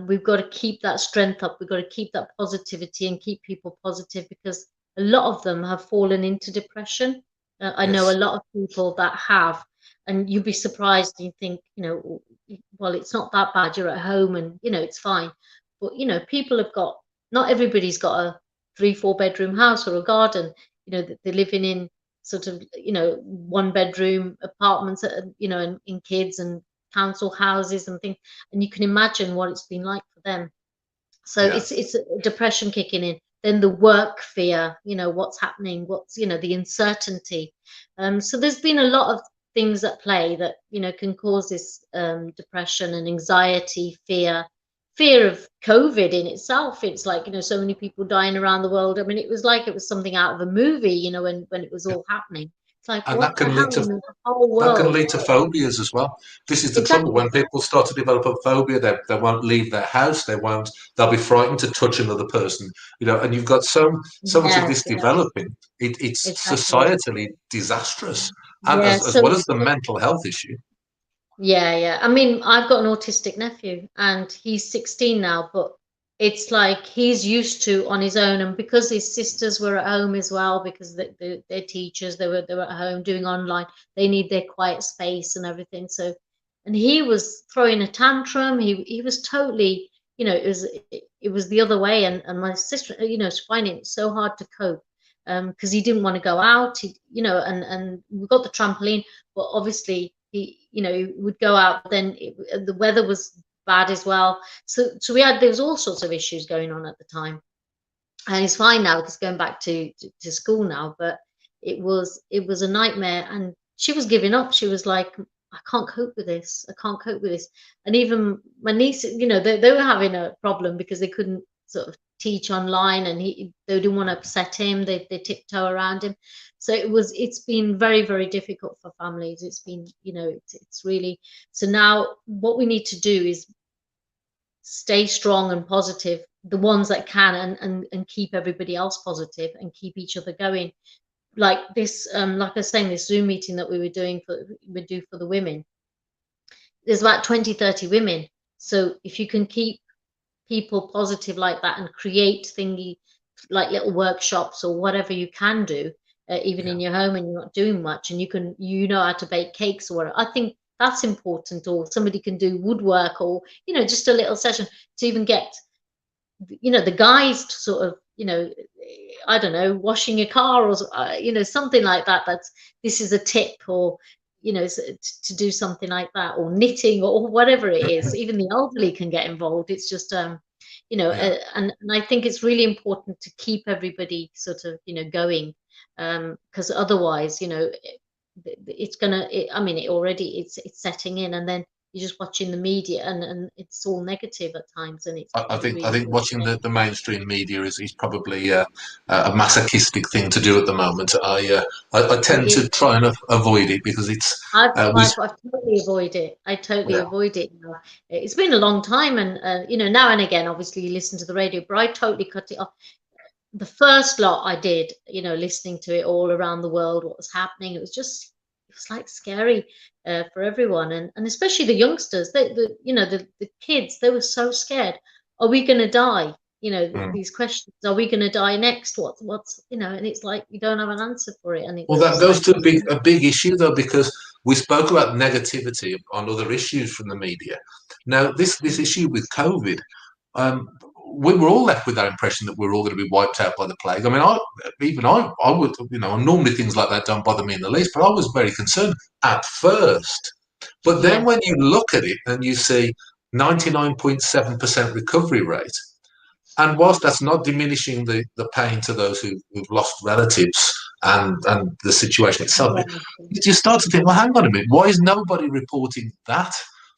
Speaker 2: We've got to keep that strength up, we've got to keep that positivity and keep people positive, because a lot of them have fallen into depression. I know a
Speaker 1: Yes.
Speaker 2: lot of people that have, and you'd be surprised, and you think, well, it's not that bad, you're at home and it's fine. But people have got, not everybody's got a 3 4 bedroom house or a garden. That they're living in sort of, 1 bedroom apartments, and in kids and council houses and things, and you can imagine what it's been like for them. So
Speaker 1: Yeah.
Speaker 2: it's a depression kicking in. Then the work fear, what's happening, what's, the uncertainty. So there's been a lot of things at play that, can cause this depression and anxiety, fear of COVID in itself. It's like, so many people dying around the world. I mean, it was like it was something out of a movie, when it was
Speaker 1: Yeah.
Speaker 2: all happening. It's like,
Speaker 1: And
Speaker 2: what
Speaker 1: that
Speaker 2: the
Speaker 1: can lead
Speaker 2: hell,
Speaker 1: to
Speaker 2: the whole
Speaker 1: that can
Speaker 2: world.
Speaker 1: lead to phobias as well. This is the trouble.
Speaker 2: Exactly.
Speaker 1: When people start to develop a phobia, they won't leave their house. They'll be frightened to touch another person. And you've got so much of
Speaker 2: Yes,
Speaker 1: this
Speaker 2: yes,
Speaker 1: developing. It's
Speaker 2: exactly.
Speaker 1: societally disastrous, and
Speaker 2: Yeah.
Speaker 1: as well
Speaker 2: So
Speaker 1: as the mental health issue.
Speaker 2: yeah, yeah. I mean, I've got an autistic nephew, and he's 16 now, but it's like he's used to on his own. And because his sisters were at home as well, because they're teachers, they were at home doing online, they need their quiet space and everything. So, and he was throwing a tantrum. He was totally, it was the other way. And my sister, was finding it so hard to cope, because he didn't want to go out. And we got the trampoline, but obviously he would go out, but then the weather was bad as well. So there was all sorts of issues going on at the time. And he's fine now, because going back to school now. But it was a nightmare, and she was giving up. She was like, I can't cope with this, I can't cope with this. And even my niece, they were having a problem, because they couldn't sort of teach online, and they didn't want to upset him. They tiptoe around him. So it's been very, very difficult for families. It's been, it's really. So now what we need to do is stay strong and positive, the ones that can, and keep everybody else positive, and keep each other going. Like this, like I was saying, this Zoom meeting that we do for the women, there's about 20, 30 women. So if you can keep people positive like that, and create thingy, like little workshops or whatever you can do, even
Speaker 1: Yeah.
Speaker 2: in your home, and you're not doing much, and you know how to bake cakes or whatever, I think that's important. Or somebody can do woodwork, or just a little session, to even get the guys to sort of, I don't know, washing your car, or something like that. This is a tip. Or to do something like that, or knitting, or whatever it is. Even the elderly can get involved. It's just
Speaker 1: Yeah.
Speaker 2: and I think it's really important to keep everybody sort of going, because otherwise, it's gonna, I mean, it already, it's setting in, and then you're just watching the media, and it's all negative at times, and it's
Speaker 1: I
Speaker 2: really,
Speaker 1: think
Speaker 2: really
Speaker 1: watching
Speaker 2: frustrating.
Speaker 1: the mainstream media is probably a masochistic thing to do at the moment. I tend
Speaker 2: It
Speaker 1: to try and avoid it because it's we
Speaker 2: I've totally avoid it. I totally
Speaker 1: yeah.
Speaker 2: avoid it now. It's been a long time, and now and again, obviously, you listen to the radio, but I totally cut it off. The first lot I did, listening to it all around the world, what was happening, it was like scary for everyone, and especially the youngsters. The kids, they were so scared. Are we going to die?
Speaker 1: Mm.
Speaker 2: These questions. Are we going to die next? What's and it's like you don't have an answer for it, and
Speaker 1: Well,
Speaker 2: it's
Speaker 1: that
Speaker 2: just
Speaker 1: goes
Speaker 2: like,
Speaker 1: to a big issue though, because we spoke about negativity on other issues from the media. Now, this issue with COVID, um, we were all left with that impression that we're all going to be wiped out by the plague. I mean, I would, normally things like that don't bother me in the least, but I was very concerned at first. But then
Speaker 2: yes,
Speaker 1: when you look at it and you see 99.7% recovery rate, and whilst that's not diminishing the pain to those who've lost relatives and the situation itself,
Speaker 2: yeah,
Speaker 1: you start to think, well, hang on a minute, why is nobody reporting that?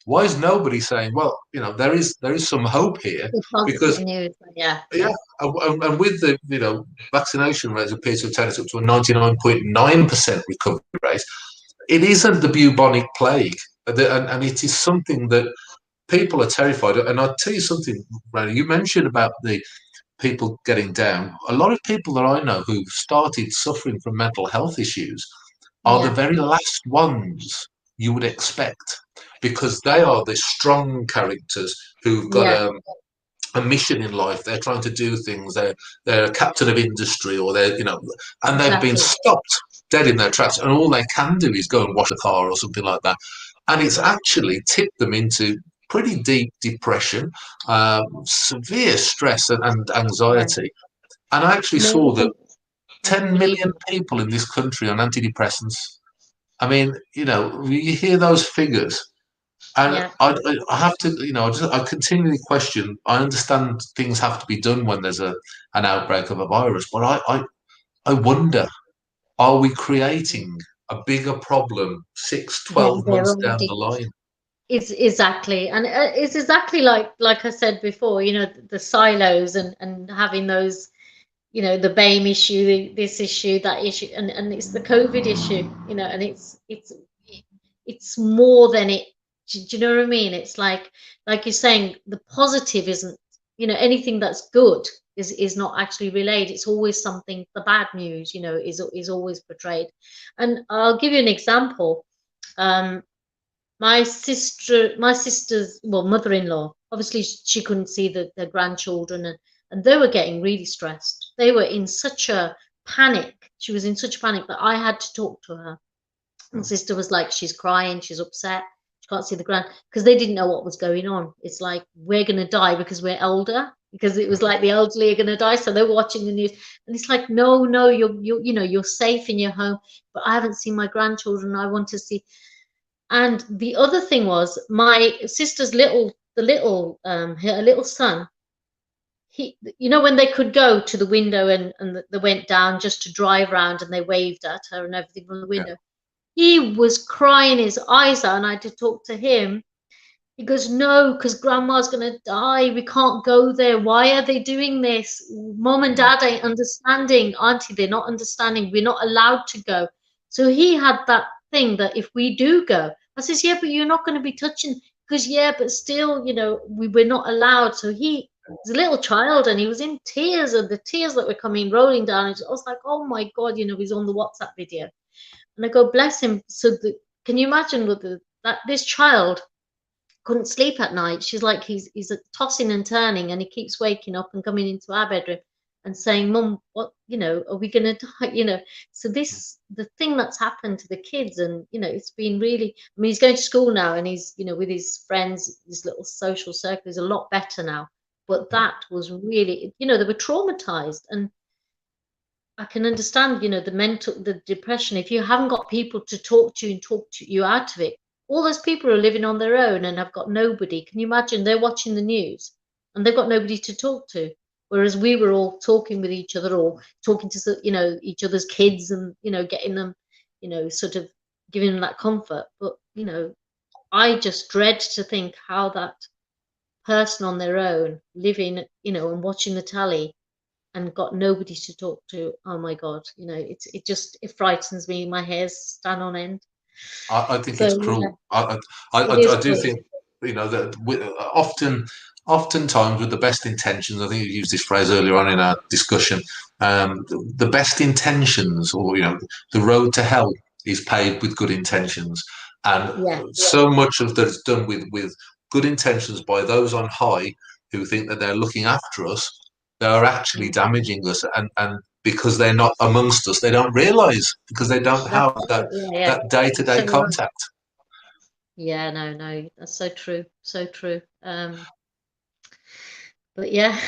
Speaker 1: Why is nobody saying, well, there is some hope here?
Speaker 2: the positive
Speaker 1: Because
Speaker 2: news. Yeah,
Speaker 1: yeah, and with the vaccination rates appear to have taken us up to a 99.9% recovery rate, it isn't the bubonic plague, and it is something that people are terrified of. And I'll tell you something, Randy, you mentioned about the people getting down. A lot of people that I know who've started suffering from mental health issues are the
Speaker 2: yeah,
Speaker 1: very last ones you would expect because they are the strong characters who've got
Speaker 2: yeah,
Speaker 1: a mission in life. They're trying to do things. They're a captain of industry, or and they've been
Speaker 2: exactly.
Speaker 1: stopped dead in their tracks, and all they can do is go and wash a car or something like that, and it's
Speaker 2: Yeah,
Speaker 1: actually tipped them into pretty deep depression, severe stress and
Speaker 2: yeah.
Speaker 1: anxiety. And I actually
Speaker 2: No,
Speaker 1: saw that
Speaker 2: it's
Speaker 1: 10 million
Speaker 2: unbelievable.
Speaker 1: people in this country on antidepressants. I mean, you hear those figures, and
Speaker 2: Yeah,
Speaker 1: I have to, I continually question. I understand things have to be done when there's an outbreak of a virus, but I wonder, are we creating a bigger problem 6,
Speaker 2: yeah,
Speaker 1: 12
Speaker 2: they're
Speaker 1: months down the
Speaker 2: already.
Speaker 1: line?
Speaker 2: It's exactly, and it's exactly like I said before. The silos, and having those. The BAME issue, this issue, that issue, and it's the COVID issue. And it's more than it. Do you know what I mean? It's like you're saying, the positive isn't, anything that's good is not actually relayed. It's always something, the bad news, is always portrayed. And I'll give you an example. Um, my sister's, well, mother-in-law, obviously she couldn't see their grandchildren, and they were getting really stressed. They were in such a panic. She was in such a panic that I had to talk to her. My sister was like, she's crying, she's upset, she can't see the grand, because they didn't know what was going on. It's like, we're going to die because we're older, because it was like the elderly are going to die, so they were watching the news, and it's like, no, no, you're safe in your home, but I haven't seen my grandchildren. I want to see. And the other thing was, my sister's her little son, he, when they could go to the window, and they went down just to drive around, and they waved at her and everything from the
Speaker 1: Yeah,
Speaker 2: window. He was crying his eyes out, and I had to talk to him. He goes, no, because grandma's going to die. We can't go there. Why are they doing this? Mom and
Speaker 1: mm,
Speaker 2: dad ain't understanding. Auntie, they're not understanding. We're not allowed to go. So he had that thing that if we do go, I says, yeah, but you're not going to be touching. Because, yeah, but still, we're not allowed. So he was a little child, and he was in tears, and the tears that were coming rolling down. I was like, oh my God, he's on the WhatsApp video. And I go, bless him. So can you imagine that this child couldn't sleep at night? She's like, he's tossing and turning, and he keeps waking up and coming into our bedroom and saying, Mum, what, are we going to die? So the thing that's happened to the kids, and, it's been really, I mean, he's going to school now, and he's, with his friends, his little social circle is a lot better now. But
Speaker 1: mm,
Speaker 2: that was really, they were traumatized. And I can understand, the depression. If you haven't got people to talk to and talk to you out of it, all those people are living on their own and have got nobody. Can you imagine? They're watching the news and they've got nobody to talk to. Whereas we were all talking with each other, or talking to, each other's kids, and, getting them, sort of giving them that comfort. But I just dread to think how that person on their own, living, and watching the telly and got nobody to talk to. Oh my God, it frightens me. My hairs stand on end.
Speaker 1: I think
Speaker 2: So
Speaker 1: it's
Speaker 2: yeah,
Speaker 1: cruel. I
Speaker 2: it is
Speaker 1: do
Speaker 2: cruel.
Speaker 1: think, that oftentimes with the best intentions. I think you used this phrase earlier on in our discussion. The best intentions, or the road to hell is paved with good intentions, and
Speaker 2: Yeah,
Speaker 1: so much of that is done with good intentions by those on high who think that they're looking after us. They are actually
Speaker 2: mm,
Speaker 1: damaging us, and because they're not amongst us, they don't realize, because they don't
Speaker 2: that's
Speaker 1: have that
Speaker 2: it. Yeah, yeah.
Speaker 1: day-to-day
Speaker 2: So right.
Speaker 1: contact.
Speaker 2: Yeah, no, no, that's so true, so true. But yeah,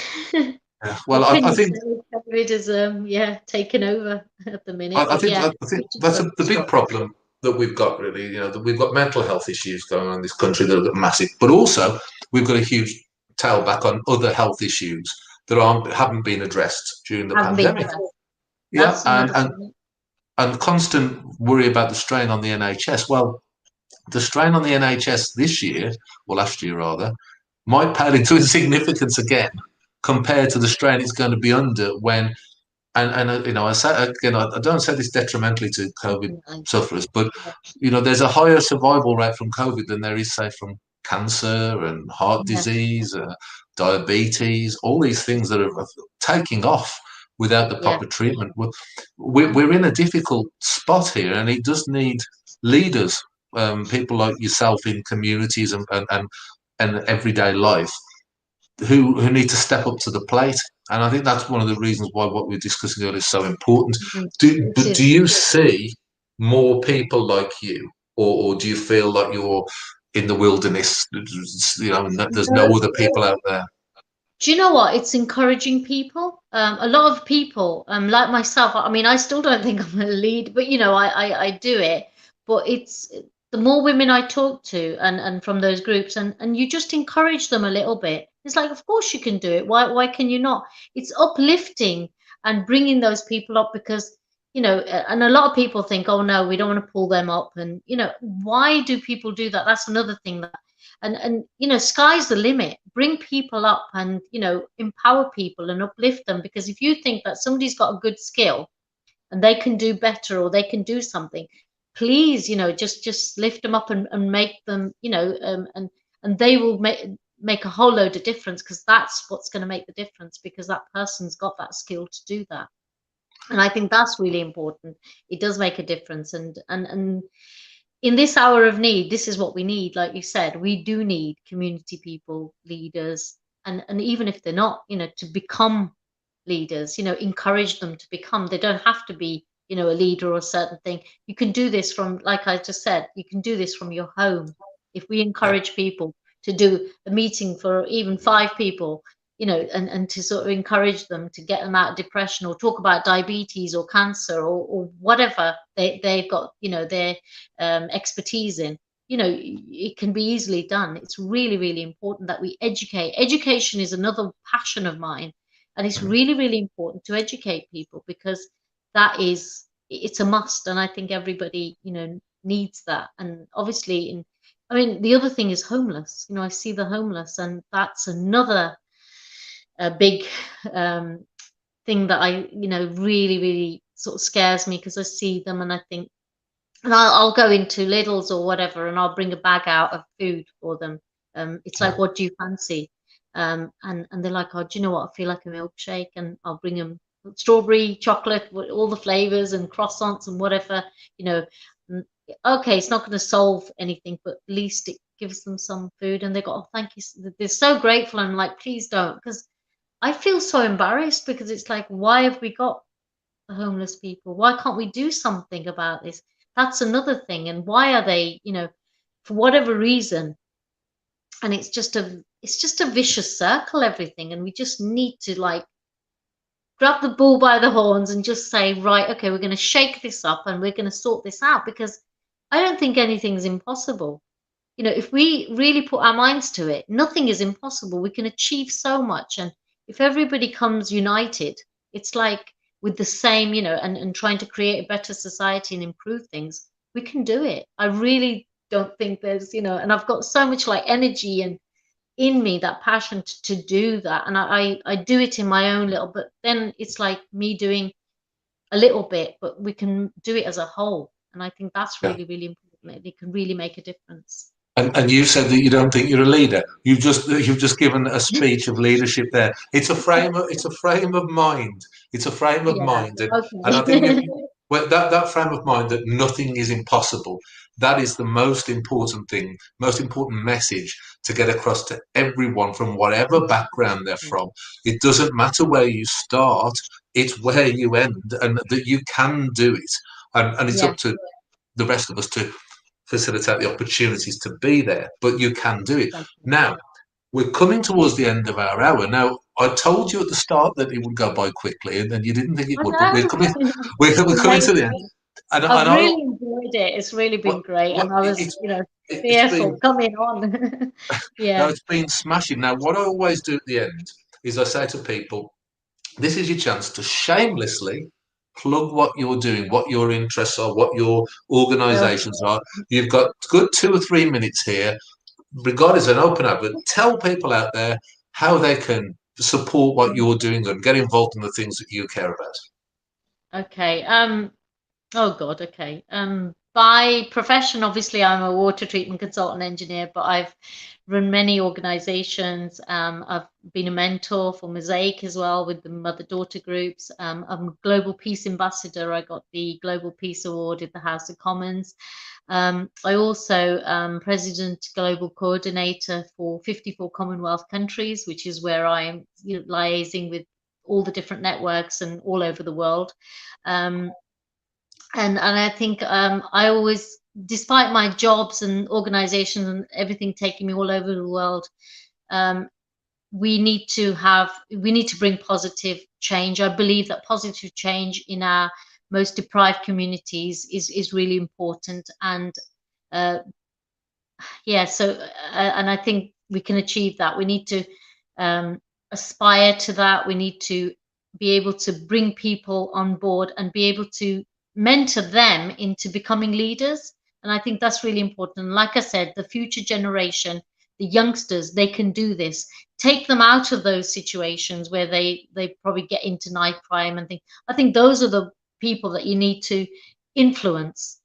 Speaker 1: Yeah. Well,
Speaker 2: what can
Speaker 1: I
Speaker 2: you
Speaker 1: think
Speaker 2: say? COVID is yeah, taken over at the minute.
Speaker 1: I
Speaker 2: But
Speaker 1: think
Speaker 2: yeah,
Speaker 1: I think
Speaker 2: we just
Speaker 1: that's
Speaker 2: got to
Speaker 1: the big
Speaker 2: stop.
Speaker 1: problem that we've got, really. That we've got mental health issues going on in this country that are massive, but also we've got a huge tailback on other health issues that haven't been addressed during the
Speaker 2: Haven't been
Speaker 1: pandemic.
Speaker 2: addressed.
Speaker 1: Yeah,
Speaker 2: That's another thing.
Speaker 1: and constant worry about the strain on the NHS. Well, the strain on the NHS this year, or last year rather, might pale into insignificance again compared to the strain it's going to be under when. And I say again, I don't say this detrimentally to COVID
Speaker 2: No,
Speaker 1: sufferers, but
Speaker 2: yeah,
Speaker 1: there's a higher survival rate from COVID than there is, say, from cancer and heart
Speaker 2: yeah,
Speaker 1: disease, diabetes, all these things that are taking off without the
Speaker 2: yeah,
Speaker 1: proper treatment. We're in a difficult spot here, and it does need leaders, people like yourself in communities and everyday life, who need to step up to the plate. And I think that's one of the reasons why what we're discussing earlier is so important.
Speaker 2: mhm. It
Speaker 1: But do
Speaker 2: is.
Speaker 1: you see more people like you, or do you feel like you're in the wilderness? And that there's no
Speaker 2: No,
Speaker 1: other people out there.
Speaker 2: do you know what? It's encouraging people. A lot of people, like myself. I mean, I still don't think I'm a lead, but I do it. But it's the more women I talk to, and from those groups, and you just encourage them a little bit. It's like, of course you can do it. Why can you not? It's uplifting and bringing those people up, because and a lot of people think, oh no, we don't want to pull them up, and why do people do that? That's another thing that, and sky's the limit. Bring people up, and empower people and uplift them, because if you think that somebody's got a good skill and they can do better, or they can do something, please, just lift them up, and make them, and they will make a whole load of difference, because that's what's going to make the difference, because that person's got that skill to do that. And I think that's really important. It does make a difference. And in this hour of need, this is what we need. Like you said, we do need community people, leaders, and even if they're not, to become leaders, encourage them to become. They don't have to be, a leader or a certain thing. You can do this from, like I just said, you can do this from your home. If we
Speaker 1: Yeah.
Speaker 2: encourage people to do a meeting for even 5 people, and to sort of encourage them to get them out of depression, or talk about diabetes or cancer, or whatever they've got, their expertise in, it can be easily done. It's really, really important that we educate. Education is another passion of mine, and it's
Speaker 1: Mhm.
Speaker 2: really, really important to educate people, because it's a must, and I think everybody, needs that. And obviously, I mean, the other thing is homeless. I see the homeless, and that's another big um, thing that I, really, really sort of scares me, because I see them and I think, and I'll go into Lidl's or whatever, and I'll bring a bag out of food for them. It's
Speaker 1: Yeah.
Speaker 2: like, what do you fancy? And they're like, oh, do you know what? I feel like a milkshake, and I'll bring them strawberry, chocolate, all the flavors, and croissants and whatever. You know, Mm, okay, it's not going to solve anything, but at least it gives them some food, and they go, oh, thank you. They're so grateful. I'm like, please don't, because I feel so embarrassed, because it's like, why have we got the homeless people? Why can't we do something about this? That's another thing. And why are they, for whatever reason? And it's just a vicious circle, everything. And we just need to like grab the bull by the horns and just say, right, okay, we're going to shake this up and we're going to sort this out, because I don't think anything's impossible. If we really put our minds to it, nothing is impossible. We can achieve so much. And if everybody comes united, it's like with the same, and trying to create a better society and improve things, we can do it. I really don't think there's, and I've got so much like energy and in me, that passion to do that. And I do it in my own little, but then it's like me doing a little bit, but we can do it as a whole. And I think that's
Speaker 1: Yeah.
Speaker 2: really, really important. It can really make a difference.
Speaker 1: And you said that you don't think you're a leader. You've just given a speech of leadership there. It's a frame of mind. It's a frame of
Speaker 2: Yeah.
Speaker 1: mind, and I think
Speaker 2: Okay.
Speaker 1: well, that frame of mind that nothing is impossible. That is the most important thing, most important message to get across to everyone from whatever background they're from. It doesn't matter where you start; it's where you end, and that you can do it. And it's
Speaker 2: Yeah.
Speaker 1: up to the rest of us to facilitate the opportunities to be there, but you can do it. Now, we're coming towards the end of our hour. Now, I told you at the start that it would go by quickly, and then you didn't think it
Speaker 2: I
Speaker 1: would, but we're
Speaker 2: know.
Speaker 1: coming, we're coming to the end.
Speaker 2: Amazing.
Speaker 1: And
Speaker 2: I've
Speaker 1: I,
Speaker 2: really enjoyed it. It's really been
Speaker 1: what,
Speaker 2: great.
Speaker 1: what
Speaker 2: And I was,
Speaker 1: it's
Speaker 2: fearful
Speaker 1: been,
Speaker 2: coming on.
Speaker 1: no,
Speaker 2: Yeah.
Speaker 1: it's been smashing. Now, what I always do at the end is I say to people, this is your chance to shamelessly plug what you're doing, what your interests are, what your
Speaker 2: Okay.
Speaker 1: organisations are. You've got good 2 or 3 minutes here. Regardless of an open advert, tell people out there how they can support what you're doing and get involved in the things that you care about.
Speaker 2: Okay. Oh God, okay. By profession, obviously, I'm a water treatment consultant engineer, but I've run many organizations. I've been a mentor for Mosaic as well with the mother-daughter groups. I'm a global peace ambassador. I got the Global Peace Award at the House of Commons. I also president global coordinator for 54 Commonwealth countries, which is where I'm liaising with all the different networks and all over the world. Um, and I think I always, despite my jobs and organizations and everything taking me all over the world, um, we need to bring positive change. I believe that positive change in our most deprived communities is really important. And uh, yeah, so and I think we can achieve that. We need to aspire to that. We need to be able to bring people on board and be able to mentor them into becoming leaders. And I think that's really important. And like I said, the future generation, the youngsters, they can do this. Take them out of those situations where they probably get into knife crime and things. I think those are the people that you need to influence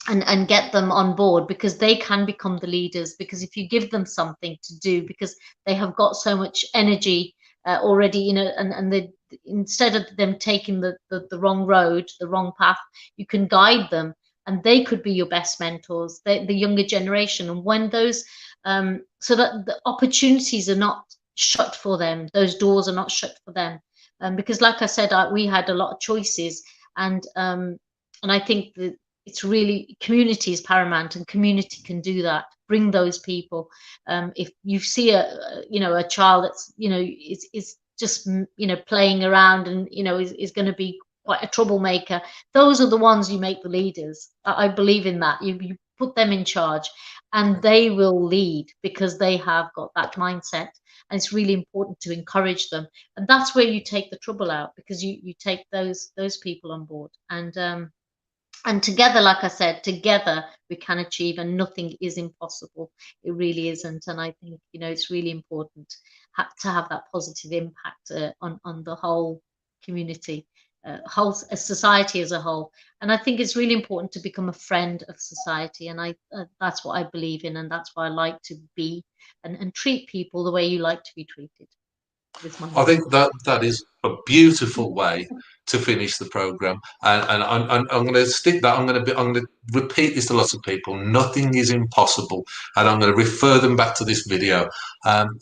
Speaker 2: and get them on board, because they can become the leaders, because if you give them something to do, because they have got so much energy already, and they, instead of them taking the wrong road, the wrong path, you can guide them, and they could be your best mentors, the younger generation. And when those so that the opportunities are not shut for them, those doors are not shut for them, because like I said, we had a lot of choices. And I think that it's really, community is paramount, and community can do that, bring those people. If you see a child that's is just playing around, and is going to be quite a troublemaker, those are the ones you make the leaders. I believe in that. You put them in charge, and they will lead, because they have got that mindset. And it's really important to encourage them, and that's where you take the trouble out, because you take those people on board. And together, like I said, together we can achieve, and nothing is impossible. It really isn't. And I think, it's really important to have that positive impact on the whole community, whole society as a whole. And I think it's really important to become a friend of society. And that's what I believe in, and that's why I like to be, and treat people the way you like to be treated. Is my
Speaker 1: I
Speaker 2: motto.
Speaker 1: think that is a beautiful way to finish the program, and I'm going to stick that. I'm going to repeat this to lots of people. Nothing is impossible, and I'm going to refer them back to this video.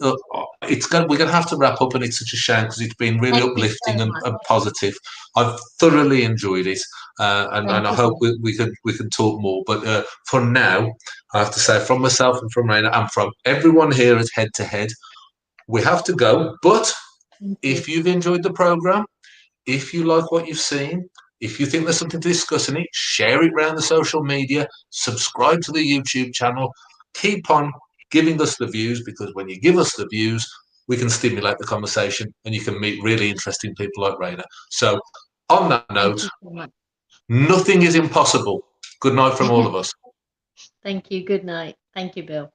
Speaker 1: Look, we're going to have to wrap up, and it's such a shame because it's been really
Speaker 2: Thank you so
Speaker 1: uplifting
Speaker 2: much.
Speaker 1: and positive. I've thoroughly enjoyed it, and
Speaker 2: Thank
Speaker 1: I
Speaker 2: you.
Speaker 1: hope we can talk more. But for now, I have to say, from myself and from Raina and from everyone here at Head to Head, we have to go. But
Speaker 2: Thank you.
Speaker 1: if you've enjoyed the program, if you like what you've seen, if you think there's something to discuss in it, share it around the social media, subscribe to the YouTube channel, keep on giving us the views, because when you give us the views, we can stimulate the conversation and you can meet really interesting people like Raina. So, on that
Speaker 2: Thank
Speaker 1: note,
Speaker 2: you so much.
Speaker 1: nothing is impossible. Good night from all of us.
Speaker 2: Thank you. Good night. Thank you, Bill.